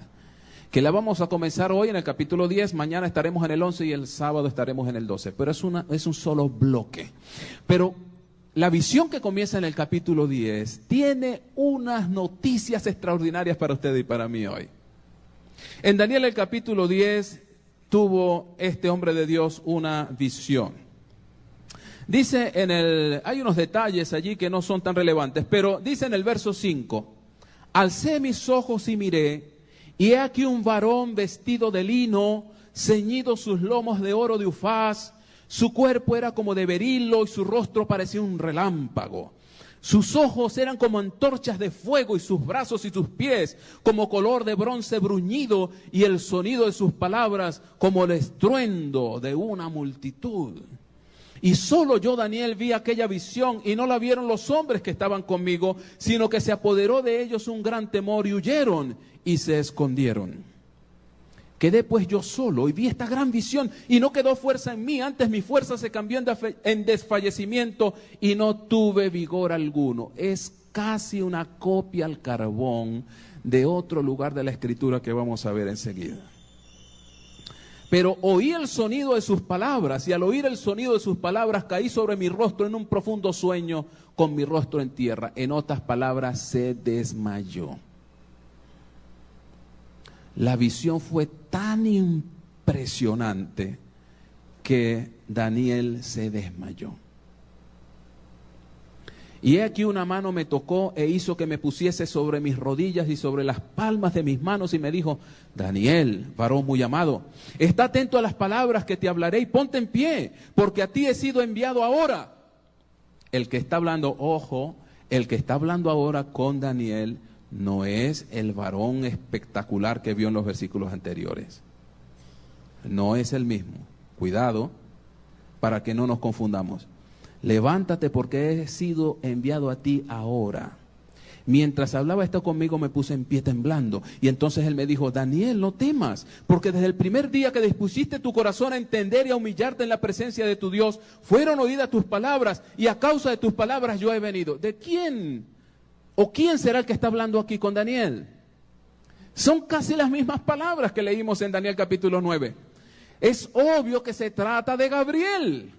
Que la vamos a comenzar hoy en el capítulo 10, mañana estaremos en el 11 y el sábado estaremos en el 12. Pero es un solo bloque. Pero la visión que comienza en el capítulo 10 tiene unas noticias extraordinarias para usted y para mí hoy. En Daniel el capítulo 10 tuvo este hombre de Dios una visión. Dice hay unos detalles allí que no son tan relevantes, pero dice en el verso 5, alcé mis ojos y miré, y he aquí un varón vestido de lino, ceñido sus lomos de oro de Ufaz, su cuerpo era como de berilo y su rostro parecía un relámpago. Sus ojos eran como antorchas de fuego y sus brazos y sus pies como color de bronce bruñido y el sonido de sus palabras como el estruendo de una multitud. Y solo yo, Daniel, vi aquella visión y no la vieron los hombres que estaban conmigo, sino que se apoderó de ellos un gran temor y huyeron y se escondieron. Quedé pues yo solo y vi esta gran visión y no quedó fuerza en mí, antes mi fuerza se cambió en desfallecimiento y no tuve vigor alguno. Es casi una copia al carbón de otro lugar de la Escritura que vamos a ver enseguida. Pero oí el sonido de sus palabras y al oír el sonido de sus palabras caí sobre mi rostro en un profundo sueño con mi rostro en tierra. En otras palabras, se desmayó. La visión fue tan impresionante que Daniel se desmayó. Y he aquí una mano me tocó e hizo que me pusiese sobre mis rodillas y sobre las palmas de mis manos y me dijo, Daniel, varón muy amado, está atento a las palabras que te hablaré y ponte en pie, porque a ti he sido enviado ahora. el que está hablando, ojo, el que está hablando ahora con Daniel no es el varón espectacular que vio en los versículos anteriores. No es el mismo. Cuidado, para que no nos confundamos. Levántate porque he sido enviado a ti ahora. Mientras hablaba esto conmigo me puse en pie temblando. Y entonces él me dijo, Daniel, no temas, porque desde el primer día que dispusiste tu corazón a entender y a humillarte en la presencia de tu Dios, fueron oídas tus palabras, y a causa de tus palabras yo he venido. ¿De quién? ¿O quién será el que está hablando aquí con Daniel? Son casi las mismas palabras que leímos en Daniel capítulo 9. Es obvio que se trata de Gabriel.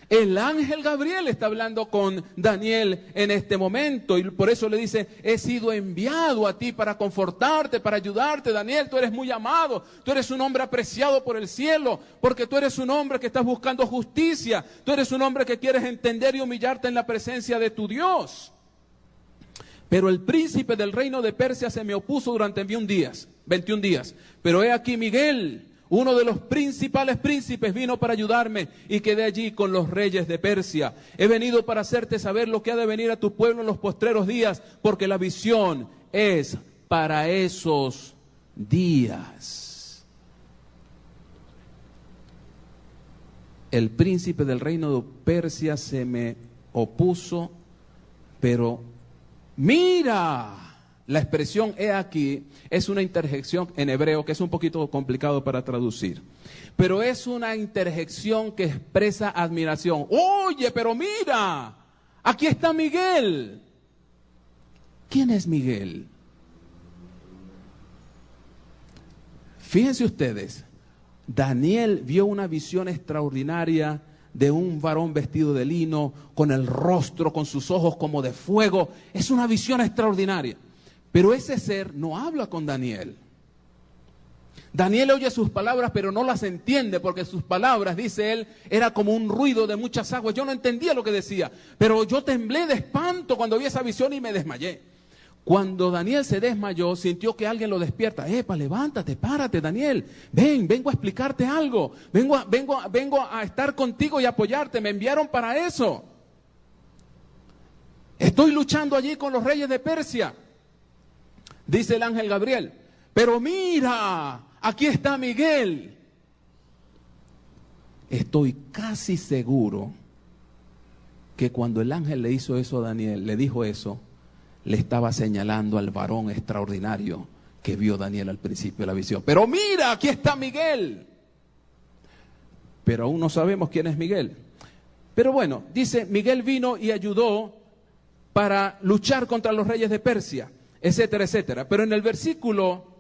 El ángel Gabriel está hablando con Daniel en este momento y por eso le dice, he sido enviado a ti para confortarte, para ayudarte. Daniel, tú eres muy amado, tú eres un hombre apreciado por el cielo, porque tú eres un hombre que estás buscando justicia, tú eres un hombre que quieres entender y humillarte en la presencia de tu Dios. Pero el príncipe del reino de Persia se me opuso durante 21 días. Pero he aquí Miguel, uno de los principales príncipes, vino para ayudarme y quedé allí con los reyes de Persia. He venido para hacerte saber lo que ha de venir a tu pueblo en los postreros días, porque la visión es para esos días. El príncipe del reino de Persia se me opuso, pero mira, la expresión he aquí es una interjección en hebreo que es un poquito complicado para traducir, pero es una interjección que expresa admiración. Oye, pero mira, aquí está Miguel. ¿Quién es Miguel? Fíjense ustedes, Daniel vio una visión extraordinaria de un varón vestido de lino, con el rostro, con sus ojos como de fuego. Es una visión extraordinaria. Pero ese ser no habla con Daniel. Daniel oye sus palabras, pero no las entiende, porque sus palabras, dice él, era como un ruido de muchas aguas. Yo no entendía lo que decía, pero yo temblé de espanto cuando vi esa visión y me desmayé. Cuando Daniel se desmayó, sintió que alguien lo despierta. Epa, levántate, párate, Daniel. Vengo a explicarte algo. Vengo a estar contigo y apoyarte. Me enviaron para eso. Estoy luchando allí con los reyes de Persia. Dice el ángel Gabriel, pero mira, aquí está Miguel. Estoy casi seguro que cuando el ángel le hizo eso a Daniel, le dijo eso, le estaba señalando al varón extraordinario que vio Daniel al principio de la visión. Pero mira, aquí está Miguel. Pero aún no sabemos quién es Miguel. Pero bueno, dice, Miguel vino y ayudó para luchar contra los reyes de Persia, etcétera, etcétera. Pero en el versículo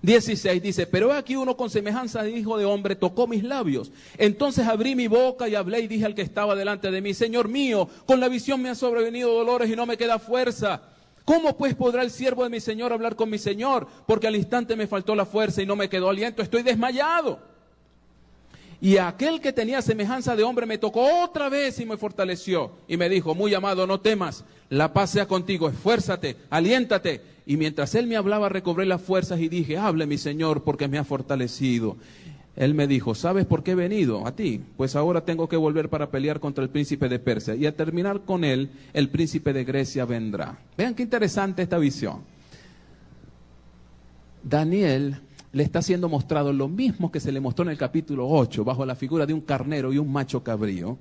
16 dice, pero aquí uno con semejanza de hijo de hombre tocó mis labios. Entonces abrí mi boca y hablé y dije al que estaba delante de mí, Señor mío, con la visión me han sobrevenido dolores y no me queda fuerza. ¿Cómo pues podrá el siervo de mi Señor hablar con mi Señor? Porque al instante me faltó la fuerza y no me quedó aliento, estoy desmayado. Y aquel que tenía semejanza de hombre me tocó otra vez y me fortaleció. Y me dijo, muy amado, no temas, la paz sea contigo, esfuérzate, aliéntate. Y mientras él me hablaba, recobré las fuerzas y dije, hable mi Señor, porque me ha fortalecido. Él me dijo, ¿sabes por qué he venido a ti? Pues ahora tengo que volver para pelear contra el príncipe de Persia. Y al terminar con él, el príncipe de Grecia vendrá. Vean qué interesante esta visión. Daniel le está siendo mostrado lo mismo que se le mostró en el capítulo 8, bajo la figura de un carnero y un macho cabrío.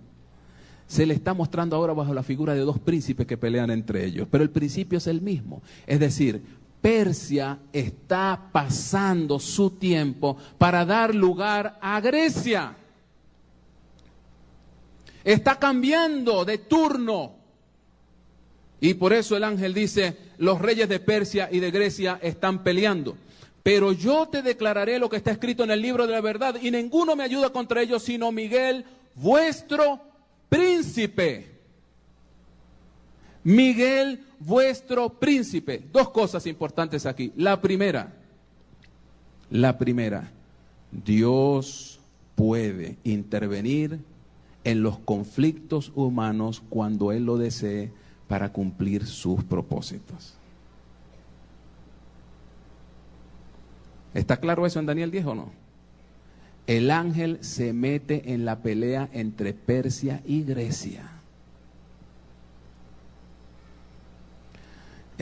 Se le está mostrando ahora bajo la figura de dos príncipes que pelean entre ellos. Pero el principio es el mismo. Es decir, Persia está pasando su tiempo para dar lugar a Grecia. Está cambiando de turno. Y por eso el ángel dice, los reyes de Persia y de Grecia están peleando. Pero yo te declararé lo que está escrito en el libro de la verdad, y ninguno me ayuda contra ellos, sino Miguel, vuestro príncipe. Miguel, vuestro príncipe. Dos cosas importantes aquí. La primera, Dios puede intervenir en los conflictos humanos cuando Él lo desee para cumplir sus propósitos. ¿Está claro eso en Daniel 10 o no? El ángel se mete en la pelea entre Persia y Grecia.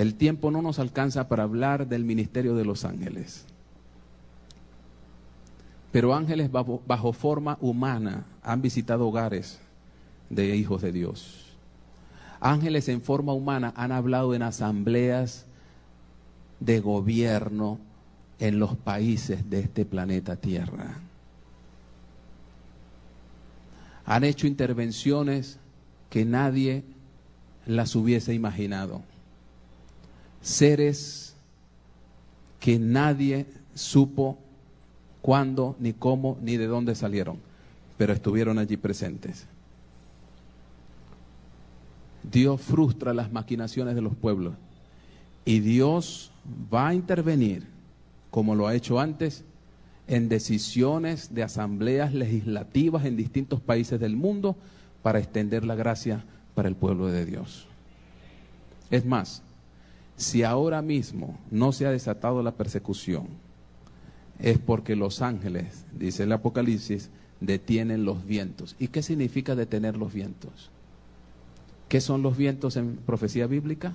El tiempo no nos alcanza para hablar del ministerio de los ángeles. Pero ángeles bajo forma humana han visitado hogares de hijos de Dios. Ángeles en forma humana han hablado en asambleas de gobierno en los países de este planeta Tierra. Han hecho intervenciones que nadie las hubiese imaginado. Seres que nadie supo cuándo, ni cómo, ni de dónde salieron, pero estuvieron allí presentes. Dios frustra las maquinaciones de los pueblos y Dios va a intervenir, como lo ha hecho antes, en decisiones de asambleas legislativas en distintos países del mundo para extender la gracia para el pueblo de Dios. Es más, si ahora mismo no se ha desatado la persecución, es porque los ángeles, dice el Apocalipsis, detienen los vientos. ¿Y qué significa detener los vientos? ¿Qué son los vientos en profecía bíblica?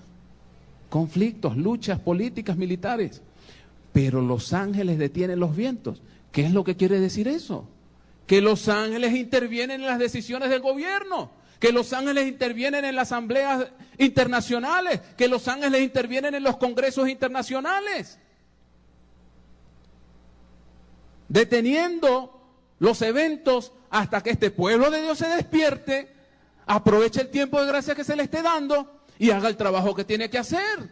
Conflictos, luchas políticas, militares. Pero los ángeles detienen los vientos. ¿Qué es lo que quiere decir eso? Que los ángeles intervienen en las decisiones del gobierno, que los ángeles intervienen en las asambleas internacionales, que los ángeles intervienen en los congresos internacionales, deteniendo los eventos hasta que este pueblo de Dios se despierte, aproveche el tiempo de gracia que se le esté dando y haga el trabajo que tiene que hacer.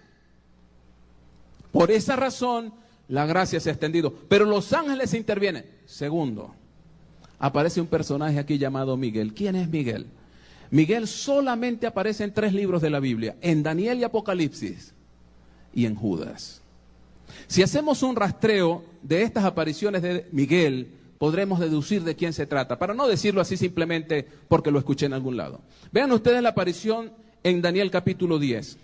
Por esa razón, la gracia se ha extendido. Pero los ángeles intervienen. Segundo, aparece un personaje aquí llamado Miguel. ¿Quién es Miguel? Miguel solamente aparece en 3 libros de la Biblia, en Daniel y Apocalipsis y en Judas. Si hacemos un rastreo de estas apariciones de Miguel, podremos deducir de quién se trata, para no decirlo así simplemente porque lo escuché en algún lado. Vean ustedes la aparición en Daniel capítulo 10.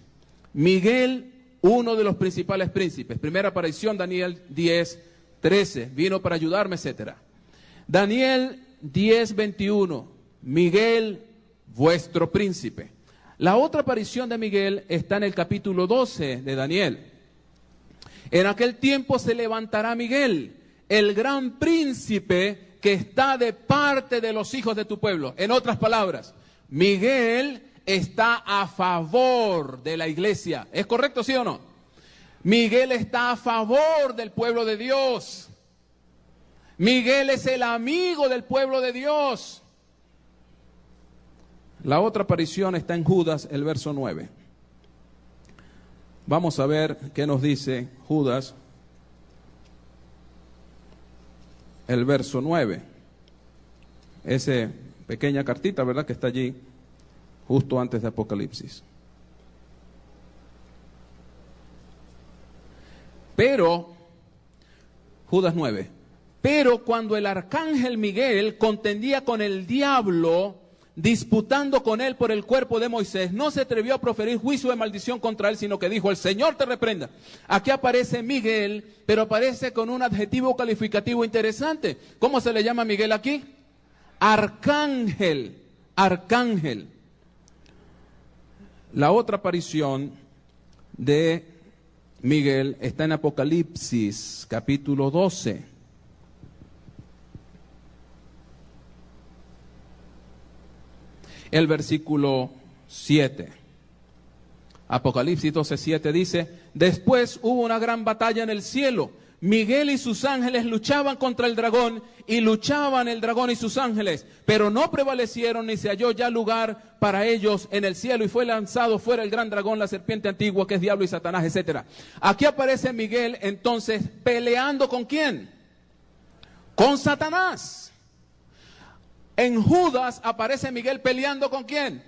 Miguel, uno de los principales príncipes. Primera aparición, Daniel 10:13, vino para ayudarme, etc. Daniel 10:21, Miguel, vuestro príncipe. La otra aparición de Miguel está en el capítulo 12 de Daniel. En aquel tiempo se levantará Miguel, el gran príncipe que está de parte de los hijos de tu pueblo. En otras palabras, Miguel está a favor de la iglesia. ¿Es correcto, sí o no? Miguel está a favor del pueblo de Dios. Miguel es el amigo del pueblo de Dios. La otra aparición está en Judas, el verso 9. Vamos a ver qué nos dice Judas, el verso 9. Esa pequeña cartita, ¿verdad?, que está allí justo antes de Apocalipsis. Pero, Judas 9, pero cuando el arcángel Miguel contendía con el diablo, disputando con él por el cuerpo de Moisés, no se atrevió a proferir juicio de maldición contra él, sino que dijo: el Señor te reprenda. Aquí aparece Miguel, pero aparece con un adjetivo calificativo interesante. ¿Cómo se le llama a Miguel aquí? Arcángel, arcángel. La otra aparición de Miguel está en Apocalipsis, capítulo 12. El versículo 7. Apocalipsis 12:7 dice: después hubo una gran batalla en el cielo. Miguel y sus ángeles luchaban contra el dragón, y luchaban el dragón y sus ángeles, pero no prevalecieron, ni se halló ya lugar para ellos en el cielo, y fue lanzado fuera el gran dragón, la serpiente antigua, que es diablo y Satanás, etc. Aquí aparece Miguel entonces peleando ¿con quién? Con Satanás. En Judas aparece Miguel peleando ¿con quién?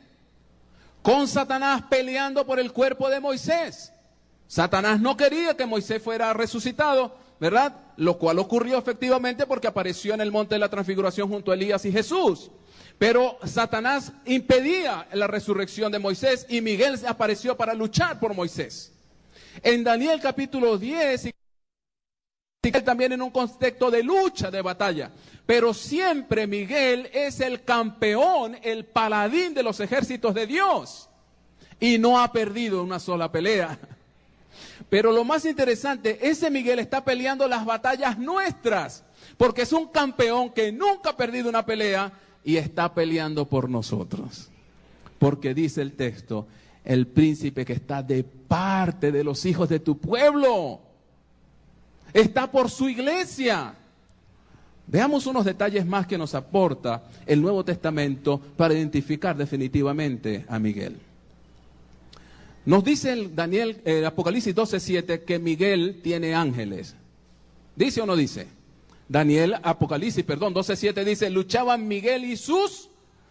Con Satanás, peleando por el cuerpo de Moisés. Satanás no quería que Moisés fuera resucitado, ¿verdad? Lo cual ocurrió efectivamente porque apareció en el monte de la transfiguración junto a Elías y Jesús. Pero Satanás impedía la resurrección de Moisés y Miguel apareció para luchar por Moisés. En Daniel capítulo 10, Miguel también en un contexto de lucha, de batalla. Pero siempre Miguel es el campeón, el paladín de los ejércitos de Dios. Y no ha perdido una sola pelea. Pero lo más interesante, ese Miguel está peleando las batallas nuestras, porque es un campeón que nunca ha perdido una pelea y está peleando por nosotros. Porque dice el texto, el príncipe que está de parte de los hijos de tu pueblo, está por su iglesia. Veamos unos detalles más que nos aporta el Nuevo Testamento para identificar definitivamente a Miguel. Nos dice el Apocalipsis 12:7 que Miguel tiene ángeles. ¿Dice o no dice? Apocalipsis 12:7 dice, luchaban Miguel y sus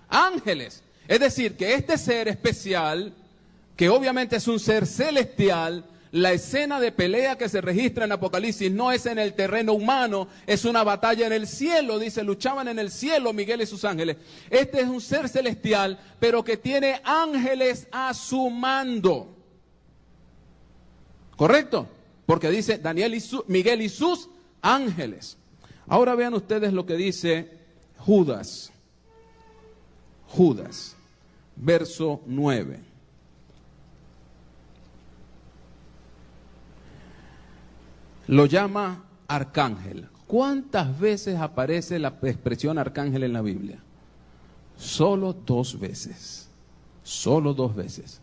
ángeles. Es decir, que este ser especial, que obviamente es un ser celestial, la escena de pelea que se registra en Apocalipsis no es en el terreno humano, es una batalla en el cielo. Dice, luchaban en el cielo Miguel y sus ángeles. Este es un ser celestial, pero que tiene ángeles a su mando. ¿Correcto? Porque dice Miguel y sus ángeles. Ahora vean ustedes lo que dice Judas. Judas, verso 9. Lo llama arcángel. ¿Cuántas veces aparece la expresión arcángel en la Biblia? Solo 2 veces. Solo 2 veces.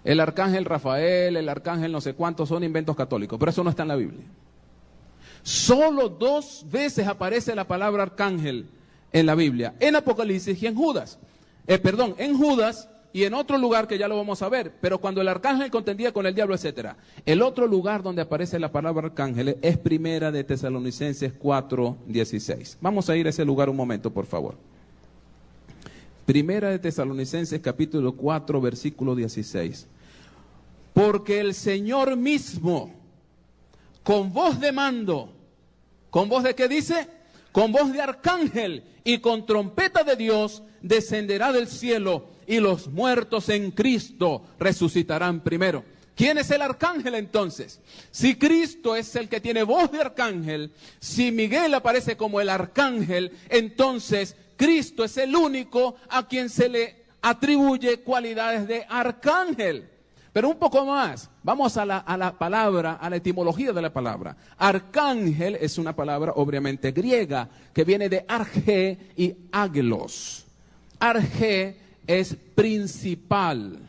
El arcángel Rafael, el arcángel no sé cuántos son inventos católicos, pero eso no está en la Biblia. Solo 2 veces aparece la palabra arcángel en la Biblia, en Apocalipsis y en Judas. En Judas y en otro lugar que ya lo vamos a ver, pero cuando el arcángel contendía con el diablo, etcétera. El otro lugar donde aparece la palabra arcángel es Primera de Tesalonicenses 4:16. Vamos a ir a ese lugar un momento, por favor. Primera de Tesalonicenses capítulo 4, versículo 16. Porque el Señor mismo, con voz de mando, ¿con voz de qué dice? Con voz de arcángel y con trompeta de Dios, descenderá del cielo y los muertos en Cristo resucitarán primero. ¿Quién es el arcángel entonces? Si Cristo es el que tiene voz de arcángel, si Miguel aparece como el arcángel, entonces Cristo es el único a quien se le atribuye cualidades de arcángel. Pero un poco más, vamos a la palabra, a la etimología de la palabra. Arcángel es una palabra obviamente griega, que viene de arge y ágelos. Arge es principal,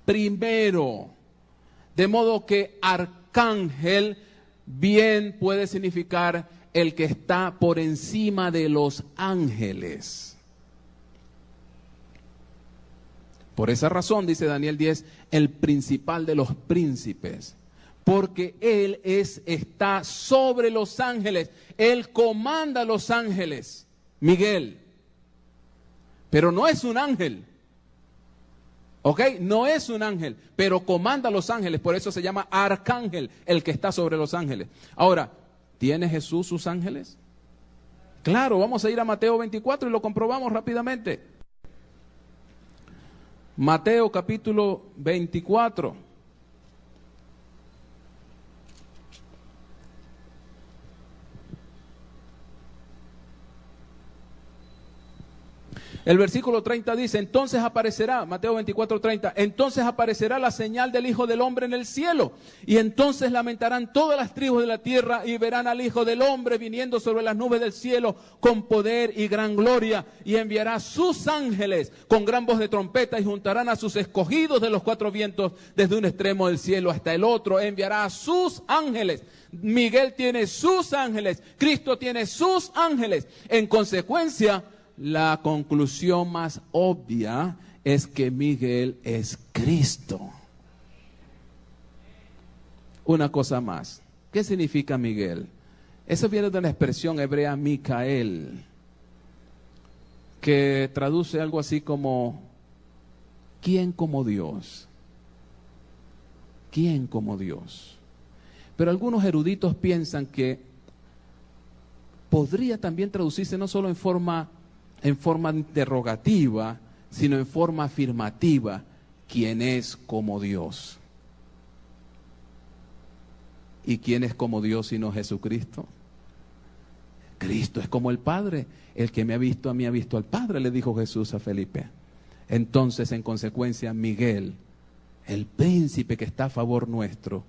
primero. De modo que arcángel bien puede significar el que está por encima de los ángeles. Por esa razón, dice Daniel 10, el principal de los príncipes, porque él está sobre los ángeles, él comanda a los ángeles, Miguel, pero no es un ángel, ¿ok? No es un ángel, pero comanda a los ángeles, por eso se llama arcángel, el que está sobre los ángeles. Ahora, ¿tiene Jesús sus ángeles? Claro, vamos a ir a Mateo 24 y lo comprobamos rápidamente. Mateo capítulo 24. El versículo 30 dice, entonces aparecerá, Mateo 24:30, entonces aparecerá la señal del Hijo del Hombre en el cielo, y entonces lamentarán todas las tribus de la tierra, y verán al Hijo del Hombre viniendo sobre las nubes del cielo, con poder y gran gloria, y enviará sus ángeles con gran voz de trompeta, y juntarán a sus escogidos de los 4 vientos, desde un extremo del cielo hasta el otro, enviará a sus ángeles. Miguel tiene sus ángeles, Cristo tiene sus ángeles. En consecuencia, la conclusión más obvia es que Miguel es Cristo. Una cosa más. ¿Qué significa Miguel? Eso viene de una expresión hebrea Micael, que traduce algo así como ¿quién como Dios? ¿Quién como Dios? Pero algunos eruditos piensan que podría también traducirse no solo en forma interrogativa, sino en forma afirmativa, ¿quién es como Dios? ¿Y quién es como Dios sino Jesucristo? Cristo es como el Padre. El que me ha visto a mí ha visto al Padre, le dijo Jesús a Felipe. Entonces, en consecuencia, Miguel El príncipe que está a favor nuestro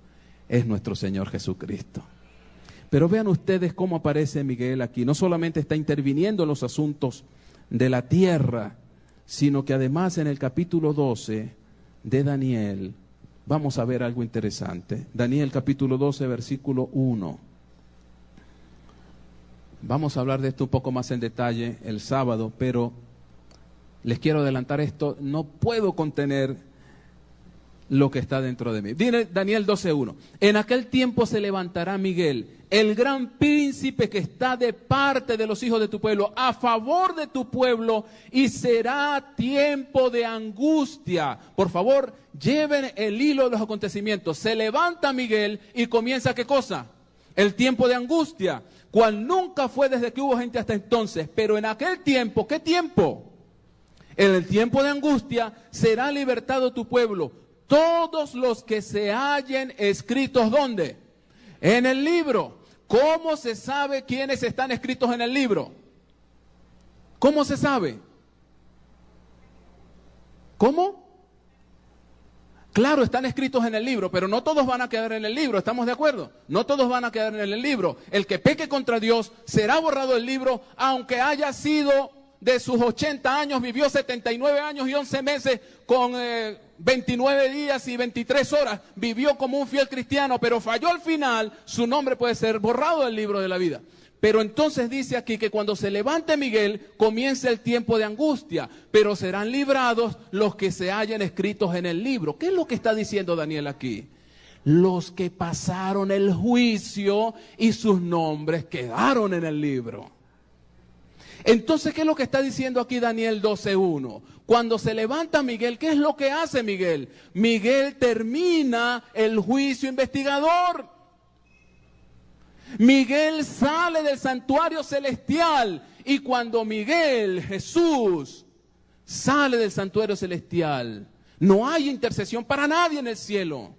es nuestro Señor Jesucristo. Pero vean ustedes cómo aparece Miguel aquí. No solamente está interviniendo en los asuntos de la tierra, sino que además en el capítulo 12 de Daniel vamos a ver algo interesante. Daniel capítulo 12, versículo 1. Vamos a hablar de esto un poco más en detalle el sábado, pero les quiero adelantar esto. No puedo contener lo que está dentro de mí. Dice Daniel 12:1. En aquel tiempo se levantará Miguel, el gran príncipe que está de parte de los hijos de tu pueblo, a favor de tu pueblo, y será tiempo de angustia. Por favor, lleven el hilo de los acontecimientos. Se levanta Miguel y comienza, ¿qué cosa? El tiempo de angustia, cual nunca fue desde que hubo gente hasta entonces. Pero en aquel tiempo, ¿qué tiempo? En el tiempo de angustia será libertado tu pueblo. Todos los que se hallen escritos, ¿dónde? En el libro. ¿Cómo se sabe quiénes están escritos en el libro? ¿Cómo se sabe? ¿Cómo? Claro, están escritos en el libro, pero no todos van a quedar en el libro, ¿estamos de acuerdo? No todos van a quedar en el libro. El que peque contra Dios será borrado del libro, aunque haya sido de sus 80 años, vivió 79 años y 11 meses con 29 días y 23 horas, vivió como un fiel cristiano, pero falló al final, su nombre puede ser borrado del libro de la vida. Pero entonces dice aquí que cuando se levante Miguel, comienza el tiempo de angustia, pero serán librados los que se hallen escritos en el libro. ¿Qué es lo que está diciendo Daniel aquí? Los que pasaron el juicio y sus nombres quedaron en el libro. Entonces, ¿qué es lo que está diciendo aquí Daniel 12:1? Cuando se levanta Miguel, ¿qué es lo que hace Miguel? Miguel termina el juicio investigador. Miguel sale del santuario celestial, y cuando Miguel, Jesús, sale del santuario celestial, no hay intercesión para nadie en el cielo.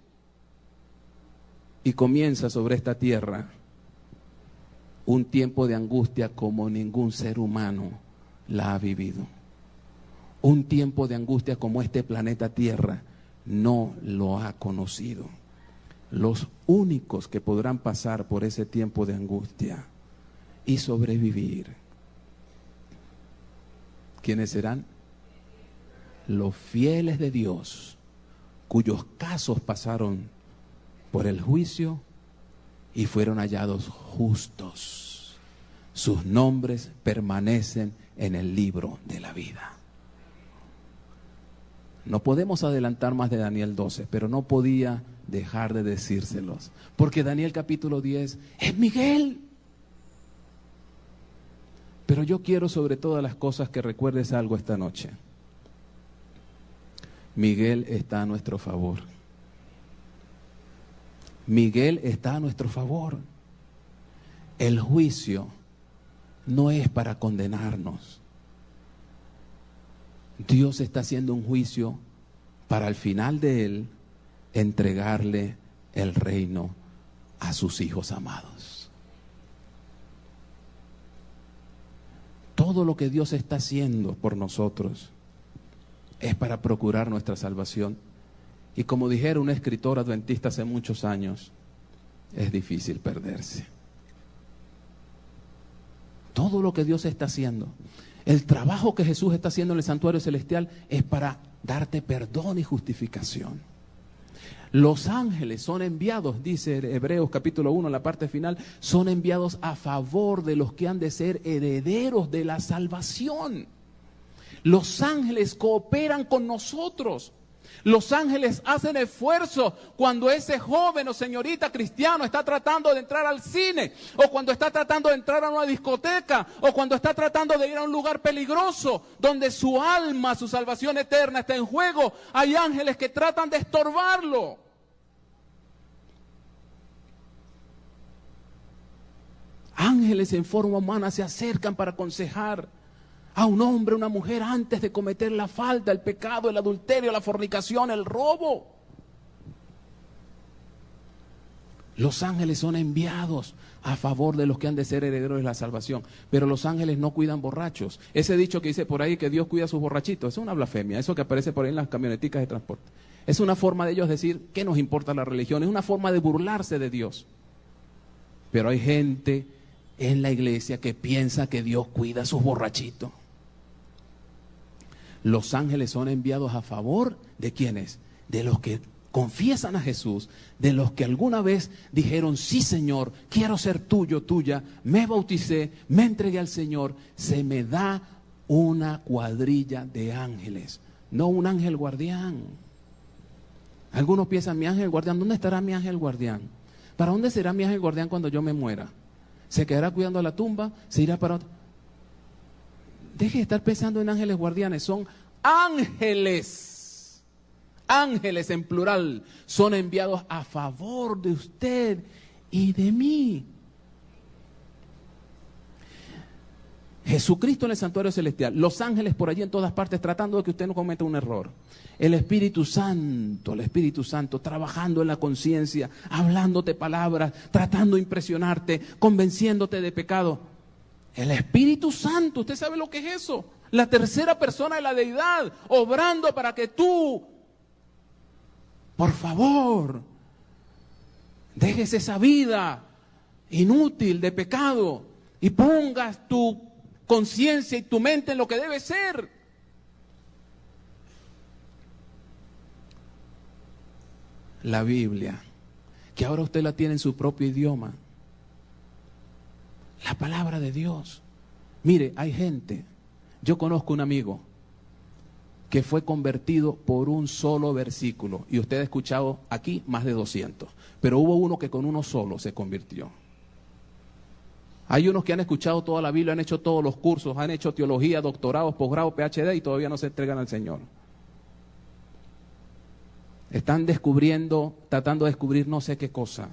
Y comienza sobre esta tierra un tiempo de angustia como ningún ser humano la ha vivido. Un tiempo de angustia como este planeta Tierra no lo ha conocido. Los únicos que podrán pasar por ese tiempo de angustia y sobrevivir, ¿quiénes serán? Los fieles de Dios, cuyos casos pasaron por el juicio y fueron hallados justos. Sus nombres permanecen en el libro de la vida. No podemos adelantar más de Daniel 12, pero no podía dejar de decírselos, porque Daniel capítulo 10 es Miguel. Pero yo quiero sobre todas las cosas que recuerdes algo esta noche. Miguel está a nuestro favor. Miguel está a nuestro favor. El juicio no es para condenarnos. Dios está haciendo un juicio para al final de él entregarle el reino a sus hijos amados. Todo lo que Dios está haciendo por nosotros es para procurar nuestra salvación. Y como dijera un escritor adventista hace muchos años, es difícil perderse. Todo lo que Dios está haciendo, el trabajo que Jesús está haciendo en el santuario celestial, es para darte perdón y justificación. Los ángeles son enviados, dice Hebreos capítulo 1, en la parte final, son enviados a favor de los que han de ser herederos de la salvación. Los ángeles cooperan con nosotros. Los ángeles hacen esfuerzo cuando ese joven o señorita cristiano está tratando de entrar al cine, o cuando está tratando de entrar a una discoteca, o cuando está tratando de ir a un lugar peligroso donde su alma, su salvación eterna está en juego. Hay ángeles que tratan de estorbarlo. Ángeles en forma humana se acercan para aconsejar a un hombre, una mujer, antes de cometer la falta, el pecado, el adulterio, la fornicación, el robo. Los ángeles son enviados a favor de los que han de ser herederos de la salvación. Pero los ángeles no cuidan borrachos. Ese dicho que dice por ahí que Dios cuida a sus borrachitos, es una blasfemia. Eso que aparece por ahí en las camioneticas de transporte. Es una forma de ellos decir, ¿qué nos importa la religión? Es una forma de burlarse de Dios. Pero hay gente en la iglesia que piensa que Dios cuida a sus borrachitos. Los ángeles son enviados a favor de ¿quiénes? De los que confiesan a Jesús, de los que alguna vez dijeron, sí Señor, quiero ser tuyo, tuya, me bauticé, me entregué al Señor, se me da una cuadrilla de ángeles, no un ángel guardián. Algunos piensan, mi ángel guardián, ¿dónde estará mi ángel guardián? ¿Para dónde será mi ángel guardián cuando yo me muera? ¿Se quedará cuidando la tumba? ¿Se irá para otro? Deje de estar pensando en ángeles guardianes, son ángeles. Ángeles en plural son enviados a favor de usted y de mí. Jesucristo en el santuario celestial, los ángeles por allí en todas partes tratando de que usted no cometa un error. El Espíritu Santo trabajando en la conciencia, hablándote palabras, tratando de impresionarte, convenciéndote de pecado. El Espíritu Santo, ¿usted sabe lo que es eso? La tercera persona de la deidad, obrando para que tú, por favor, dejes esa vida inútil de pecado y pongas tu conciencia y tu mente en lo que debe ser. La Biblia, que ahora usted la tiene en su propio idioma. La palabra de Dios. Mire, hay gente, yo conozco un amigo que fue convertido por un solo versículo, y usted ha escuchado aquí más de 200, pero hubo uno que con uno solo se convirtió. Hay unos que han escuchado toda la Biblia, han hecho todos los cursos, han hecho teología, doctorados, posgrado, PhD y todavía no se entregan al Señor. Están descubriendo, tratando de descubrir no sé qué cosa.